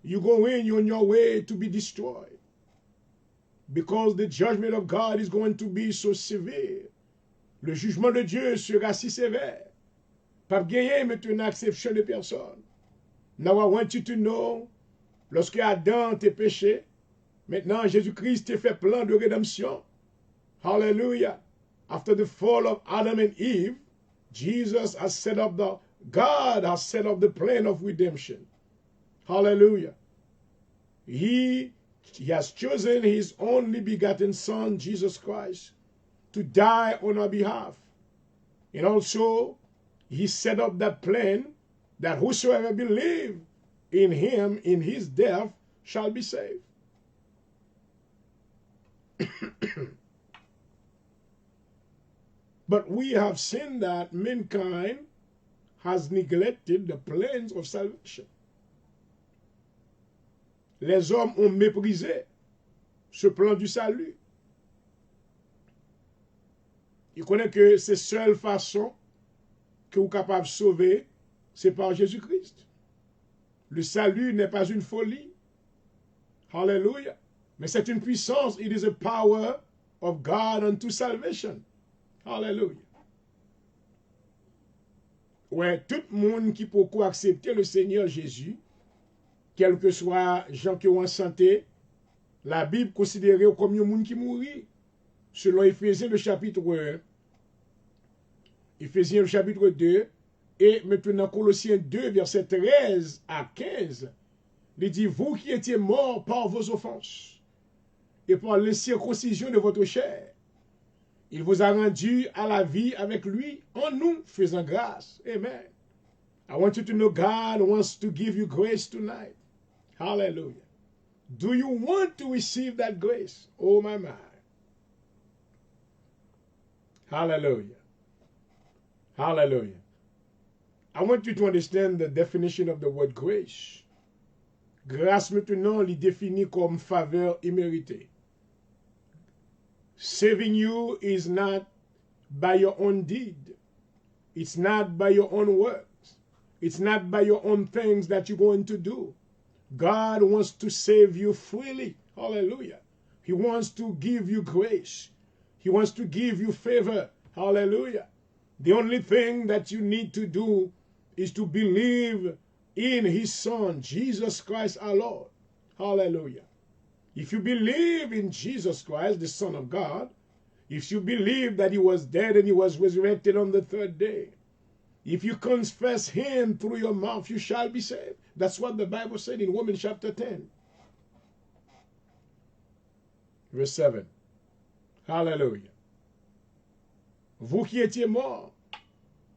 you're going on your way to be destroyed. Because the judgment of God is going to be so severe. Le jugement de Dieu sera si sévère. Pas gagner maintenant exception de personne. Now I want you to know, lorsque Adam t'est péché, maintenant Jésus-Christ t'a fait plan de rédemption. Hallelujah. After the fall of Adam and Eve, Jesus has set up God has set up the plan of redemption. Hallelujah. He has chosen his only begotten Son, Jesus Christ, to die on our behalf. And also, he set up that plan that whosoever believe in him, in his death, shall be saved. But we have seen that mankind has neglected the plans of salvation. Les hommes ont méprisé ce plan du salut. Ils connaissent que c'est la seule façon que vous êtes capable de sauver, c'est par Jésus-Christ. Le salut n'est pas une folie. Hallelujah. Mais c'est une puissance. It is a power of God unto salvation. Hallelujah. ouais, tout le monde qui peut accepter le Seigneur Jésus, quel que soit gens qui ont en santé, la Bible considère comme un monde qui mourit. Selon Éphésiens le chapitre 1, Éphésiens le chapitre 2, et maintenant Colossiens 2, verset 13 à 15, il dit, vous qui étiez morts par vos offenses et par l'incirconcision de votre chair, il vous a rendu à la vie avec lui en nous faisant grâce. Amen. I want you to know God wants to give you grace tonight. Hallelujah. Do you want to receive that grace? Oh my. Hallelujah. Hallelujah. I want you to understand the definition of the word grace. Grâce maintenant, il définit comme faveur imméritée. Saving you is not by your own deed. It's not by your own works. It's not by your own things that you're going to do. God wants to save you freely. Hallelujah. He wants to give you grace. He wants to give you favor. Hallelujah. The only thing that you need to do is to believe in his Son, Jesus Christ our Lord. Hallelujah. If you believe in Jesus Christ, the Son of God, if you believe that he was dead and he was resurrected on the third day, if you confess him through your mouth, you shall be saved. That's what the Bible said in Romans chapter 10. Verse 7. Hallelujah. Vous qui étiez morts,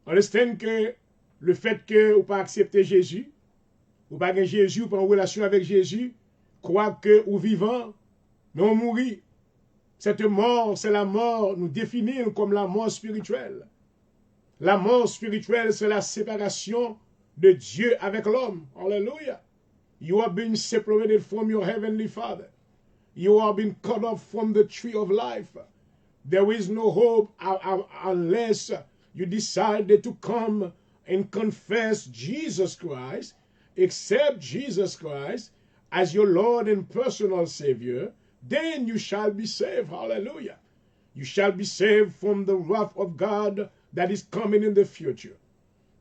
understand que le fait que vous pas accepter Jésus, ou pas Jésus, ou pas en relation avec Jésus, croire que vous vivant, mais on mourit. Cette mort, c'est la mort, nous définissons comme la mort spirituelle. La mort spirituelle, c'est la séparation de Dieu avec l'homme. Hallelujah. You are being separated from your heavenly Father. You are being cut off from the tree of life. There is no hope unless you decided to come and confess Jesus Christ, accept Jesus Christ as your Lord and personal Savior, then you shall be saved. Hallelujah. You shall be saved from the wrath of God that is coming in the future.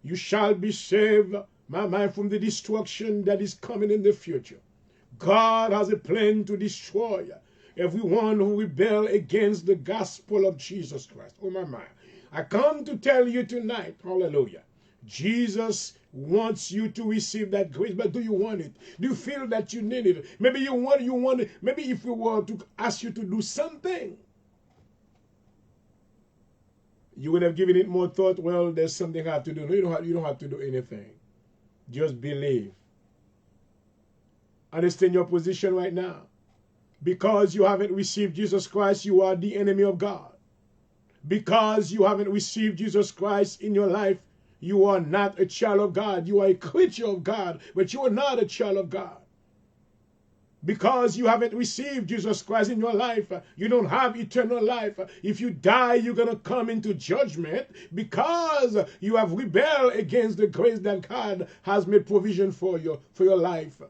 You shall be saved, my mind, from the destruction that is coming in the future. God has a plan to destroy everyone who rebel against the gospel of Jesus Christ. Oh my mind. I come to tell you tonight, hallelujah, Jesus wants you to receive that grace, but do you want it? Do you feel that you need it? Maybe you want it. Maybe if we were to ask you to do something, you would have given it more thought. Well, there's something I have to do. No, you don't have to do anything. Just believe. Understand your position right now. Because you haven't received Jesus Christ, you are the enemy of God. Because you haven't received Jesus Christ in your life, you are not a child of God. You are a creature of God, but you are not a child of God. Because you haven't received Jesus Christ in your life, you don't have eternal life. If you die, you're going to come into judgment because you have rebelled against the grace that God has made provision for your life.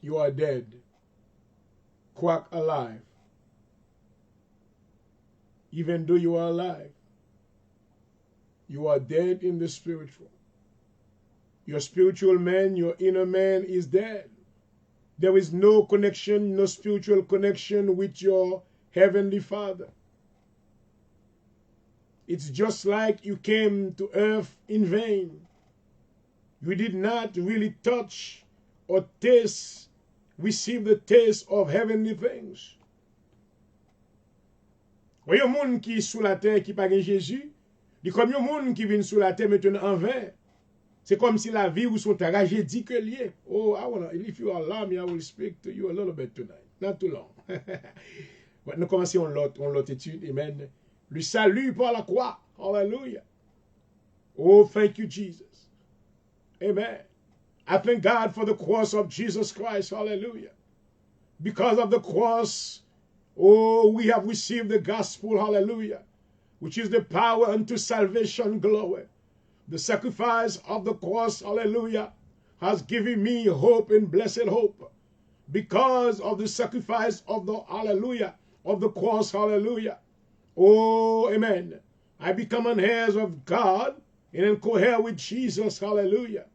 You are dead, quack alive. Even though you are alive, you are dead in the spiritual. Your spiritual man, your inner man is dead. There is no connection, no spiritual connection with your heavenly Father. It's just like you came to earth in vain. You did not really touch or taste, receive the taste of heavenly things. Voyez un monde qui est sous la terre qui pas Jésus, il comme un monde qui vient sous la terre maintenant en vain. C'est comme si la vie ou son tragédie que lié. Oh, if you allow me, I will speak to you a little bit tonight. Not too long. Nous commençons l'autre étude. Amen. Le salut par la croix. Hallelujah. Oh, thank you, Jesus. Amen. I thank God for the cross of Jesus Christ. Hallelujah. Because of the cross, oh, we have received the gospel. Hallelujah. Which is the power unto salvation, glory. The sacrifice of the cross, hallelujah, has given me hope and blessed hope. Because of the sacrifice of the, hallelujah, of the cross. Hallelujah. Oh, amen. I become an heir of God and co-heir with Jesus. Hallelujah.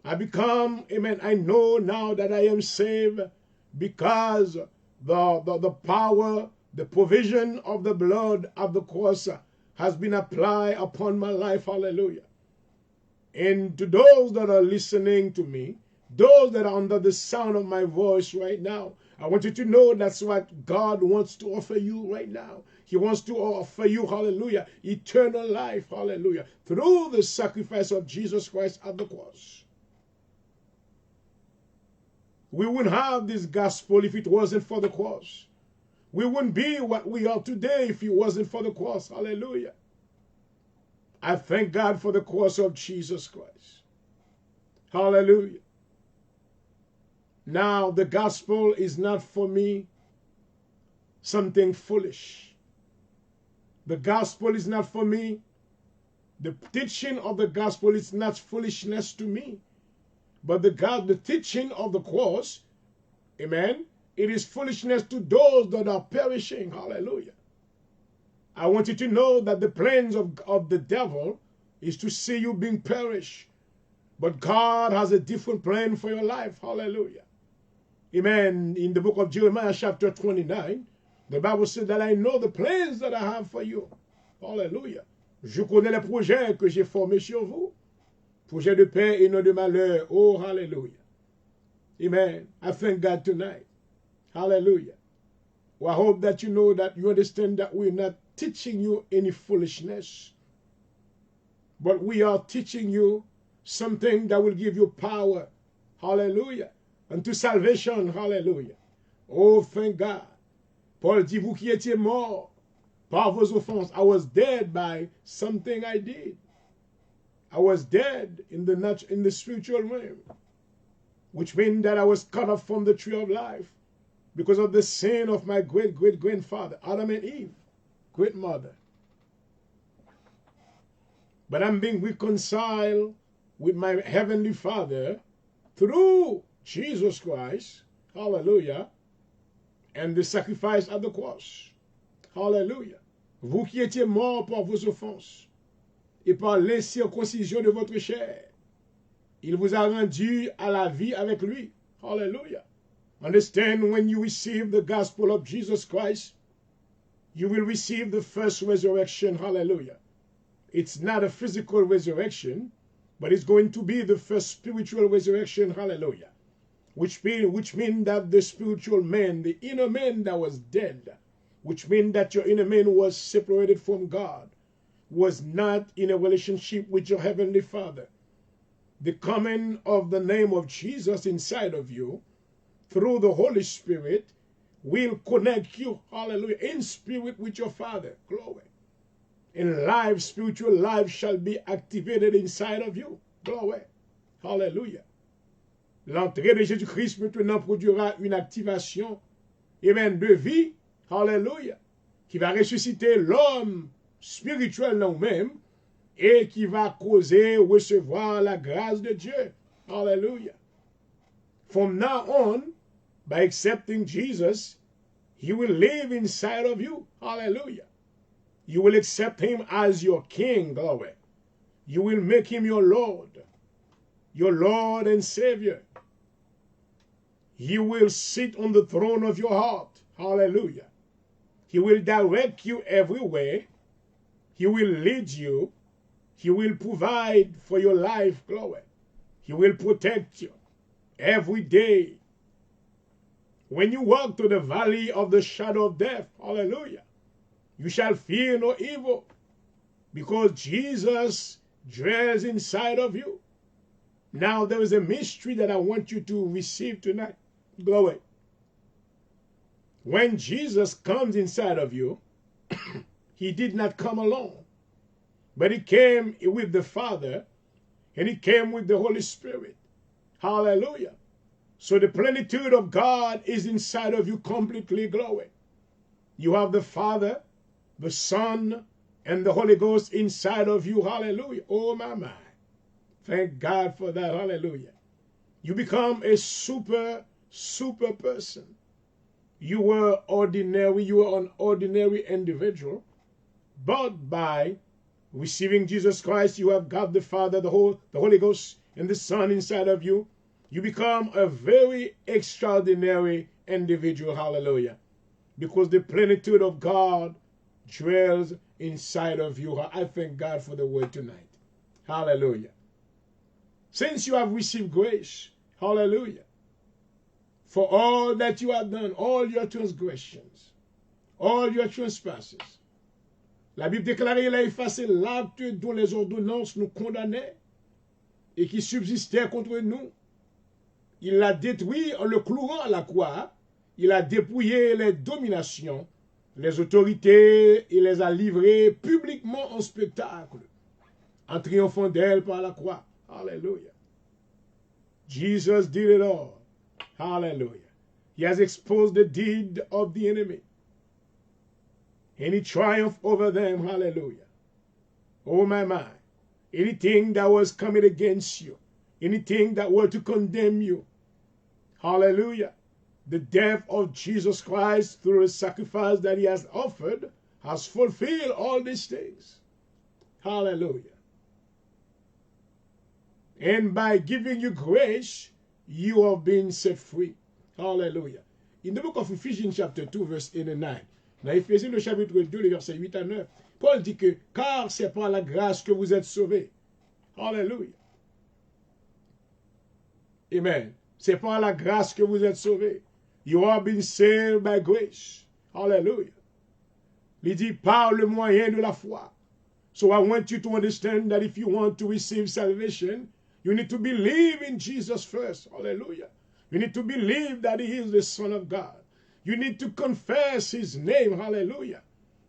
I become, amen, I know now that I am saved because the power, the provision of the blood of the cross has been applied upon my life. Hallelujah. And to those that are listening to me, those that are under the sound of my voice right now, I want you to know that's what God wants to offer you right now. He wants to offer you, hallelujah, eternal life, hallelujah, through the sacrifice of Jesus Christ at the cross. We wouldn't have this gospel if it wasn't for the cross. We wouldn't be what we are today if it wasn't for the cross. Hallelujah. I thank God for the cross of Jesus Christ. Hallelujah. Now, the gospel is not for me something foolish. The gospel is not for me. The teaching of the gospel is not foolishness to me. But the teaching of the cross, amen, it is foolishness to those that are perishing. Hallelujah. I want you to know that the plans of the devil is to see you being perished. But God has a different plan for your life. Hallelujah. Amen. In the book of Jeremiah chapter 29, the Bible said that I know the plans that I have for you. Hallelujah. Je connais les projets que j'ai formés sur vous. Projet de paix et non de malheur. Oh, hallelujah. Amen. I thank God tonight. Hallelujah. Well, I hope that you know that you understand that we're not teaching you any foolishness, but we are teaching you something that will give you power. Hallelujah. Unto salvation. Hallelujah. Oh, thank God. Paul dit, vous qui étiez morts par vos offenses. I was dead by something I did. I was dead in the spiritual realm, which means that I was cut off from the tree of life because of the sin of my great-great-grandfather, Adam and Eve, great mother. But I'm being reconciled with my heavenly Father through Jesus Christ, hallelujah, and the sacrifice at the cross. Hallelujah. Vous qui étiez morts par vos offenses et par l'incirconcision de votre chair, il vous a rendu à la vie avec lui. Hallelujah. Understand, when you receive the gospel of Jesus Christ, you will receive the first resurrection. Hallelujah. It's not a physical resurrection, but it's going to be the first spiritual resurrection. Hallelujah. Which means that the spiritual man, the inner man that was dead, which means that your inner man was separated from God, was not in a relationship with your heavenly Father. The coming of the name of Jesus inside of you through the Holy Spirit will connect you, hallelujah, in spirit with your Father. Glory. And life, spiritual life shall be activated inside of you. Glory. Hallelujah. L'entrée de Jésus-Christ maintenant produira une activation, amen, de vie, hallelujah, qui va ressusciter l'homme spirituel en nous-mêmes et qui va causer recevoir la grâce de Dieu. Hallelujah. From now on, by accepting Jesus, he will live inside of you. Hallelujah. You will accept him as your king. Glory. You will make him your Lord and Savior. He will sit on the throne of your heart. Hallelujah. He will direct you everywhere. He will lead you. He will provide for your life. Glory. He will protect you every day. When you walk through the valley of the shadow of death, hallelujah, you shall fear no evil, because Jesus dwells inside of you. Now there is a mystery that I want you to receive tonight. Glory. When Jesus comes inside of you, he did not come alone, but he came with the Father, and he came with the Holy Spirit. Hallelujah. So the plenitude of God is inside of you completely. Glory. You have the Father, the Son, and the Holy Ghost inside of you. Hallelujah. Oh, my. Thank God for that. Hallelujah. You become a super person. you were ordinary, you were an ordinary individual, but by receiving Jesus Christ, you have God the Father, the Holy Ghost, and the Son inside of you. You become a very extraordinary individual. Hallelujah. Because the plenitude of God dwells inside of you. I thank God for the word tonight. Hallelujah. Since you have received grace, hallelujah, for all that you have done, all your transgressions, all your trespasses, la Bible déclare qu'il a effacé l'acte dont les ordonnances nous condamnaient et qui subsistait contre nous. Il l'a détruit en le clouant à la croix. Il a dépouillé les dominations, les autorités, il les a livrées publiquement en spectacle, en triomphant d'elles par la croix. Hallelujah. Jesus did it all. Hallelujah. He has exposed the deed of the enemy. And he triumphed over them. Hallelujah. Oh my. Anything that was coming against you, anything that were to condemn you. Hallelujah. The death of Jesus Christ through the sacrifice that he has offered has fulfilled all these things. Hallelujah. And by giving you grace, you have been set free. Hallelujah. In the book of Ephesians chapter 2, verse 8 and 9, dans Éphésiens le chapitre 2, les versets 8 à 9, Paul dit que, car c'est par la grâce que vous êtes sauvés. Hallelujah. Amen. C'est par la grâce que vous êtes sauvés. You are being saved by grace. Hallelujah. Il dit par le moyen de la foi. So I want you to understand that if you want to receive salvation, you need to believe in Jesus first. Hallelujah. You need to believe that he is the Son of God. You need to confess his name. Hallelujah.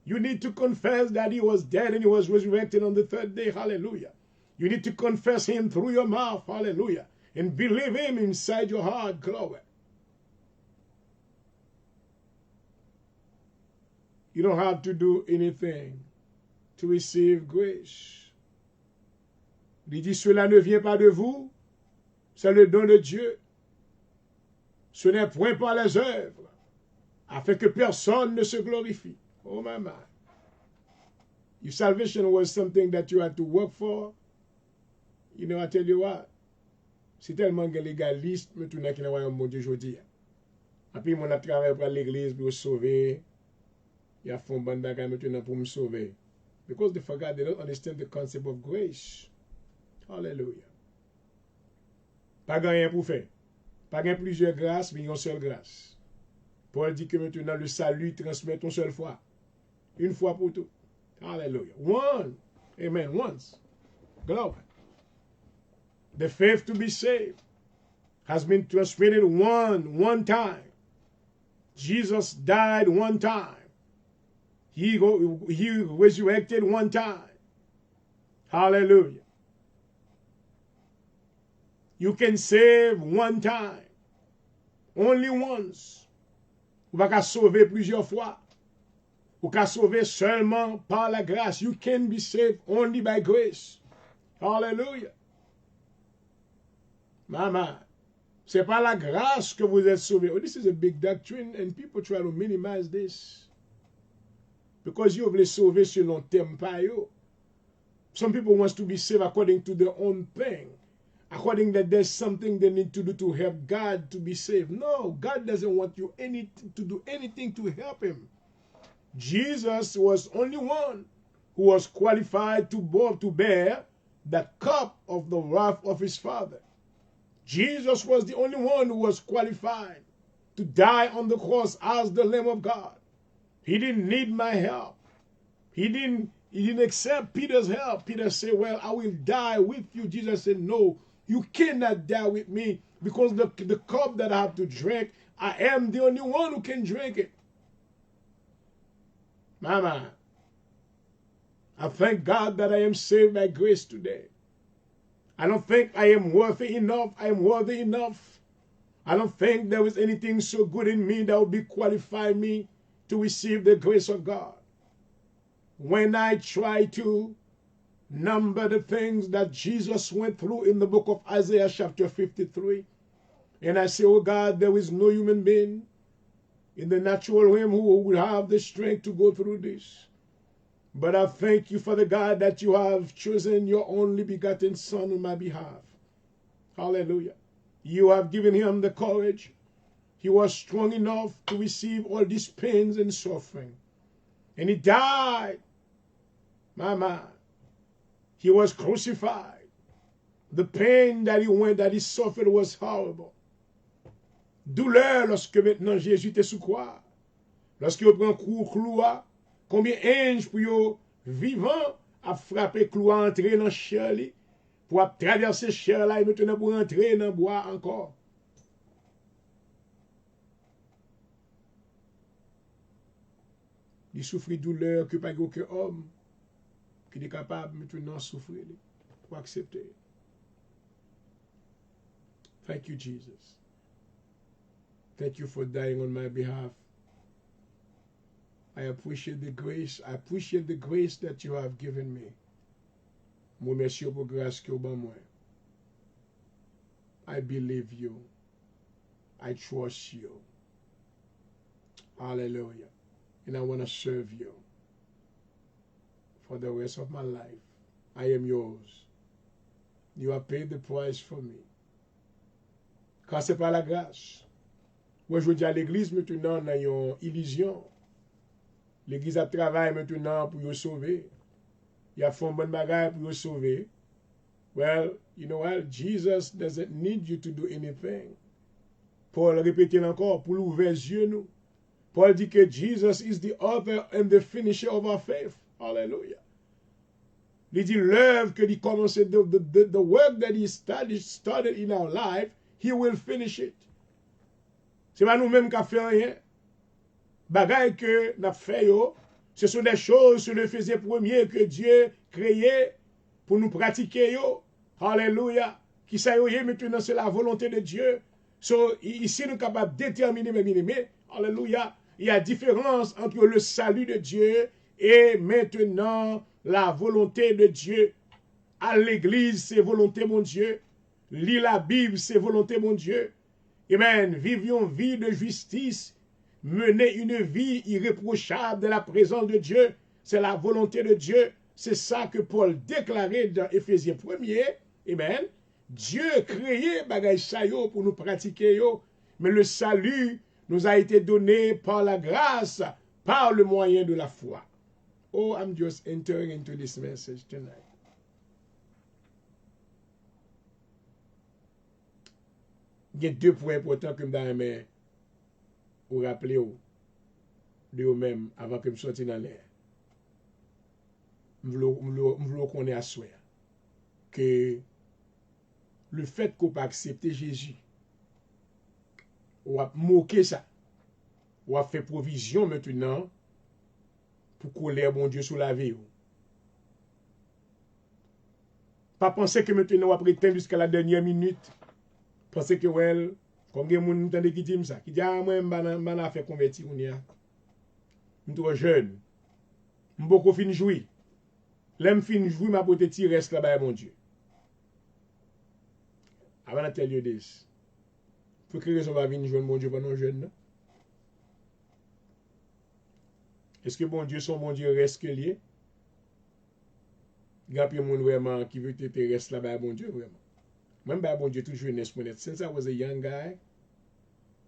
You need to confess that he was dead and he was resurrected on the third day. Hallelujah. You need to confess him through your mouth. Hallelujah. And believe him inside your heart. Glory. You don't have to do anything to receive grace. Il dit, cela ne vient pas de vous, c'est le don de Dieu. Ce n'est point par les œuvres, afin que personne ne se glorifie. Oh my. If salvation was something that you had to work for, you know, I tell you what, c'est tellement légaliste, mais tout le monde qui n'a pas un bon Dieu aujourd'hui. Et puis, mon a travaillé pour l'église pour sauver. Il a fait un bon bagage maintenant pour me sauver. Because they forgot, they don't understand the concept of grace. Hallelujah. Pas rien pour faire. Pas gain plusieurs grâces, mais une seule grâce. Paul dit que maintenant le salut transmet une seule fois. Une fois pour tout. Hallelujah. One. Amen. Once. Glory. The faith to be saved has been transmitted one time. Jesus died one time. He resurrected one time. Hallelujah. You can save one time. Only once. Vous ne pouvez pas sauver plusieurs fois. Vous pouvez sauver seulement par la grâce. You can be saved only by grace. Hallelujah. Mama, c'est par la grâce que vous êtes sauvés. Oh, this is a big doctrine and people try to minimize this. Because you voulez sauver selon thème pa yo. Some people want to be saved according to their own thing. According that there's something they need to do to help God to be saved. No, God doesn't want you to do anything to help him. Jesus was only one who was qualified to bear the cup of the wrath of his Father. Jesus was the only one who was qualified to die on the cross as the Lamb of God. He didn't need my help. He didn't accept Peter's help. Peter said, well, I will die with you. Jesus said, no, you cannot die with me because the cup that I have to drink, I am the only one who can drink it. Mama, I thank God that I am saved by grace today. I don't think I am worthy enough. I am worthy enough. I don't think there was anything so good in me that would be qualify me to receive the grace of God. When I try to number the things that Jesus went through in the book of Isaiah chapter 53, and I say, oh God, there is no human being in the natural realm who would have the strength to go through this. But I thank you, Father God, that you have chosen your only begotten Son on my behalf. Hallelujah. You have given him the courage. He was strong enough to receive all these pains and suffering. And he died. My. He was crucified. The pain that he suffered was horrible. Douleur lorsque maintenant Jésus était sous croix. Lorsque il prend clou, combien d'anges pour yo vivant a frappé clou à entrer dans chair pour traverser chair là et maintenant pour entrer dans bois encore. Il souffrit douleur que pas aucun homme qui est capable maintenant de souffrir pour accepter. Thank you, Jesus. Thank you for dying on my behalf. I appreciate the grace. I appreciate the grace that you have given me. Moi, merci pour grâce que vous moi. I believe you. I trust you. Hallelujah. And I want to serve you for the rest of my life. I am yours. You have paid the price for me. Quand c'est pas la grâce. Moi, je dis à l'église maintenant, dans une illusion. L'église a travaillé maintenant pour vous sauver. Il a fait un bon bagage pour vous sauver. Well, you know what? Jesus doesn't need you to do anything. Paul répète encore, pour l'ouvrir les yeux, nous. Paul dit que Jesus is the author and the finisher of our faith. Hallelujah. Il dit l'œuvre que il commence, the work that he started in our life, he will finish it. C'est pas nous-mêmes qui fait rien. Bagaille que nous fait, ce sont des choses sur le faisait premier que Dieu créait pour nous pratiquer. Yo. Hallelujah. Qui ça y est maintenant, c'est la volonté de Dieu. So, ici, nous sommes capables de déterminer, Alléluia. Il y a différence entre le salut de Dieu et maintenant la volonté de Dieu. À l'église, c'est volonté, mon Dieu. Lire la Bible, c'est volonté, mon Dieu. Amen. Vivions vie de justice. Mener une vie irréprochable de la présence de Dieu. C'est la volonté de Dieu. C'est ça que Paul déclarait dans Éphésiens 1er. Amen. Dieu créé bagay sa yo pour nous pratiquer yo. Mais le salut nous a été donné par la grâce, par le moyen de la foi. Oh, I'm just entering into this message tonight. Il y a deux points importants que je vais vous rappeler de vous-même avant que je sorte dans l'air. Je veux qu'on ait à souhait que le fait qu'on pas accepter Jésus, on a moqué ça, on a fait provision maintenant pour coller bon Dieu sous la vie. Pas penser que maintenant on va prétendre jusqu'à la dernière minute. Penser que, well, comme il y a des gens qui disent ça, qui disent, ah, moi, je vais faire convertir, je suis trop jeune, je suis beaucoup fin jouir. Là, je fin jouir, je vais te reste là-bas, mon Dieu. I want to tell you this. Pour quelle raison va venir jouer mon Dieu pendant jeune? Est-ce que bon Dieu, son bon Dieu reste que lié? Il y a des gens vraiment qui veut te reste là-bas, mon Dieu, vraiment. Moi, bon Dieu, toute jeunesse, since I was a young guy,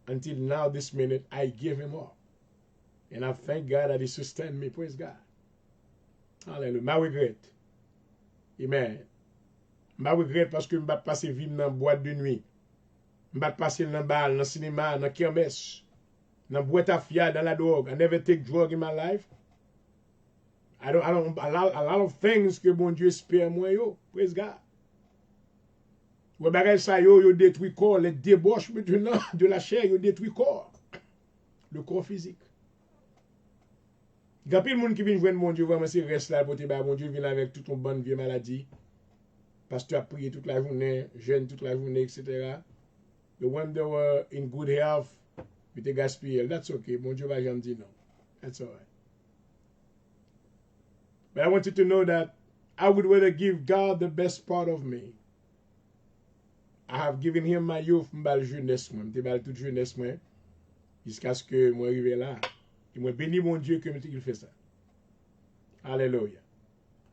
until now, this minute, I gave him up. And I thank God that he sustained me. Praise God. Hallelujah. Ma regret. Amen. Ma regret parce que je ne vais pas passer vivre dans la boîte de nuit. Je ne vais pas passer dans le bal, dans le cinéma, dans le kermesse, dans la boîte à fiat, dans la drogue. I never take drug in my life. I don't a lot of things que bon Dieu espère moi yo. Praise God. Ou bagay ça yo détruit corps, les débauches maintenant de la chair, yo détruit corps. Le corps physique. Il y a plein de monde qui vient joindre mon Dieu, vraiment, c'est reste là, pour te mon Dieu vient avec toute une bonne vieille maladie. Parce que tu as prié toute la journée, jeûne toute la journée, etc. The one that were in good health, you te gaspiller. That's okay. Mon Dieu va jamais dire non. That's all right. But I want you to know that I would rather give God the best part of me. I have given him my youth, m'bal jeunesse moi, m'te bal toute jeunesse moi. jusqu'à ce que moi arrive là. Et moi bénis mon Dieu que il fait ça. Hallelujah.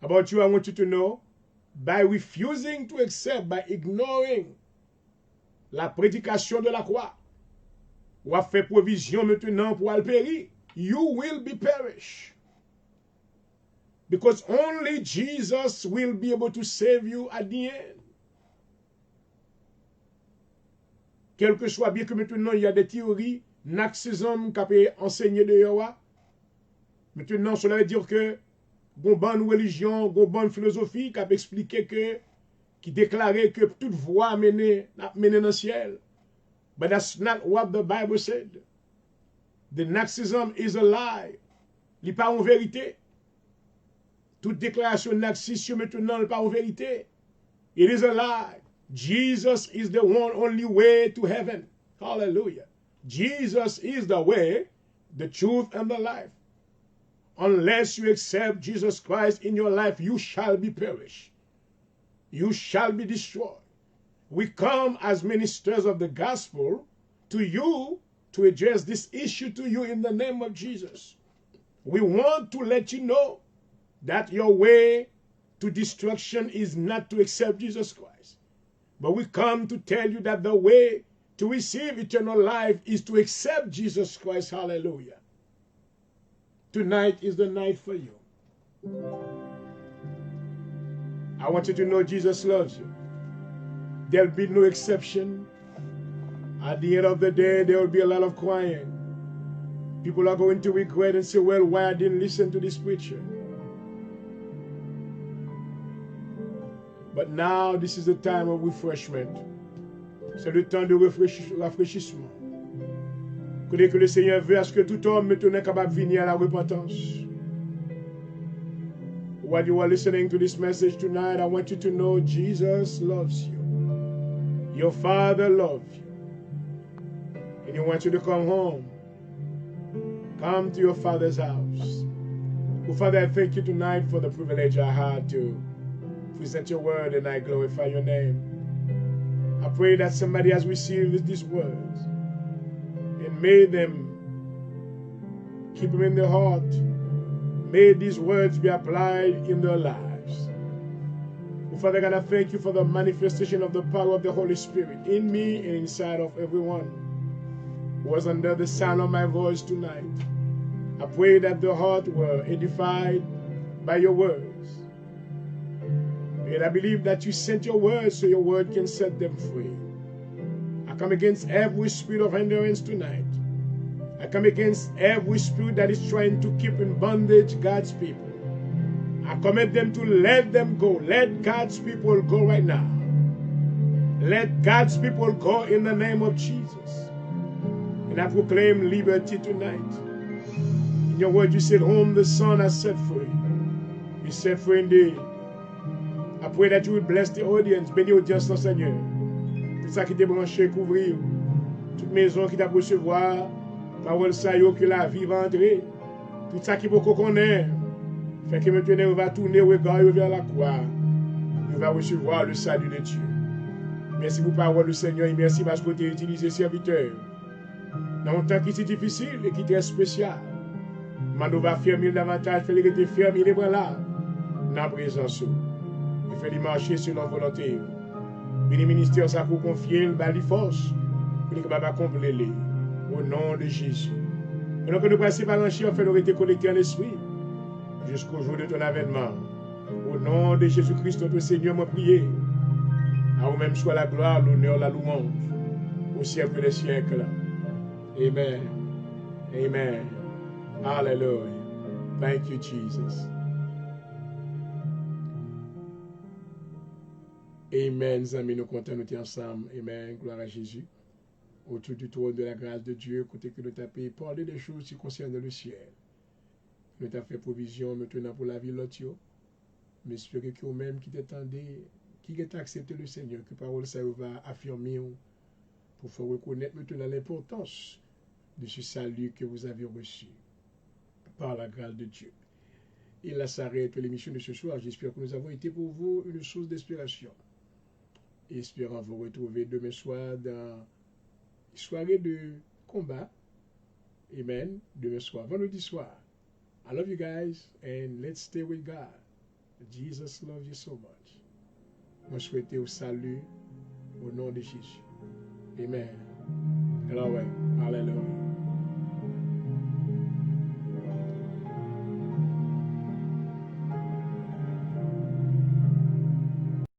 About you, I want you to know, by refusing to accept, by ignoring la prédication de la croix, ou a fait provision maintenant pour aller périr, you will be perished. Because only Jesus will be able to save you at the end. Quel que soit, bien que maintenant il y a des théories, narcissisme qui a enseigné de Yoa, maintenant cela veut dire que une bonne religion, une bonne philosophie qui a expliqué que, qui déclarait que toute voie menait dans le ciel. But that's not what the Bible said. The narcissism is a lie. Il n'est pas en vérité. Toute déclaration narcissiste maintenant n'est pas en vérité. It is a lie. Jesus is the one only way to heaven. Hallelujah. Jesus is the way, the truth, and the life. Unless you accept Jesus Christ in your life, you shall be perished. You shall be destroyed. We come as ministers of the gospel to you to address this issue to you in the name of Jesus. We want to let you know that your way to destruction is not to accept Jesus Christ. But we come to tell you that the way to receive eternal life is to accept Jesus Christ. Hallelujah. Tonight is the night for you. I want you to know Jesus loves you. There'll be no exception. At the end of the day, there will be a lot of crying. People are going to regret and say, well, why I didn't listen to this preacher? But now, this is the time of refreshment. C'est le temps de rafraîchissement. Que le Seigneur veut à ce que tout homme maintenant capable de venir à la repentance. While you are listening to this message tonight, I want you to know Jesus loves you. Your Father loves you. And He wants you to come home. Come to your Father's house. Oh, Father, I thank you tonight for the privilege I had to present your word, and I glorify your name. I pray that somebody has received these words and may them keep them in their heart. May these words be applied in their lives. Oh, Father God, I thank you for the manifestation of the power of the Holy Spirit in me and inside of everyone who was under the sound of my voice tonight. I pray that the heart were edified by your words. And I believe that you sent your word so your word can set them free. I come against every spirit of hindrance tonight. I come against every spirit that is trying to keep in bondage God's people. I command them to let them go. Let God's people go right now. Let God's people go in the name of Jesus. And I proclaim liberty tonight. In your word you said, whom the Son has set free, He set free indeed. I pray that you will bless the audience, bénis l'audience, Seigneur. Tout ça qui t'est branché, couvrir. Toute maison qui t'a recevoir, parole ça yo que la vie va entrer. Tout ça qui peut connaître. Fait que maintenant on va tourner regard vers la croix. On va recevoir le salut de Dieu. Merci pour parole du Seigneur et merci parce que tu as utilisé serviteur. Dans un temps qui est difficile et qui est très spécial. Mano va fermer davantage, faire les fermer les bras là. Dans la présence. Il fait marcher sur la volonté. Le ministère ça pour confier, le bali force, pour que Baba complète au nom de Jésus. Et donc nous passons par l'enchir, on fait nous être connectés en esprit jusqu'au jour de ton avènement. Au nom de Jésus-Christ, notre Seigneur, m'a prié. À vous-même soit la gloire, l'honneur, la louange, au siècle des siècles. Amen. Amen. Hallelujah. Thank you, Jesus. Amen, amis, nous comptons nous ensemble. Amen, gloire à Jésus. Autour du trône de la grâce de Dieu, côté que nous t'avons parlé des choses qui concernent le ciel. Nous t'avons fait provision maintenant pour la vie de l'autre. Mais j'espère que vous-même qui t'attendez, qui est accepté le Seigneur, que parole ça va affirmer pour faire reconnaître maintenant l'importance de ce salut que vous avez reçu par la grâce de Dieu. Et là s'arrête l'émission de ce soir. J'espère que nous avons été pour vous une source d'inspiration. Espérons vous retrouver demain soir dans une soirée de combat Amen. Demain soir, vendredi soir. I love you guys and let's stay with God. Jesus loves you so much. Moi, je souhaite au salut au nom de Jésus. Amen. Glory. Hallelujah.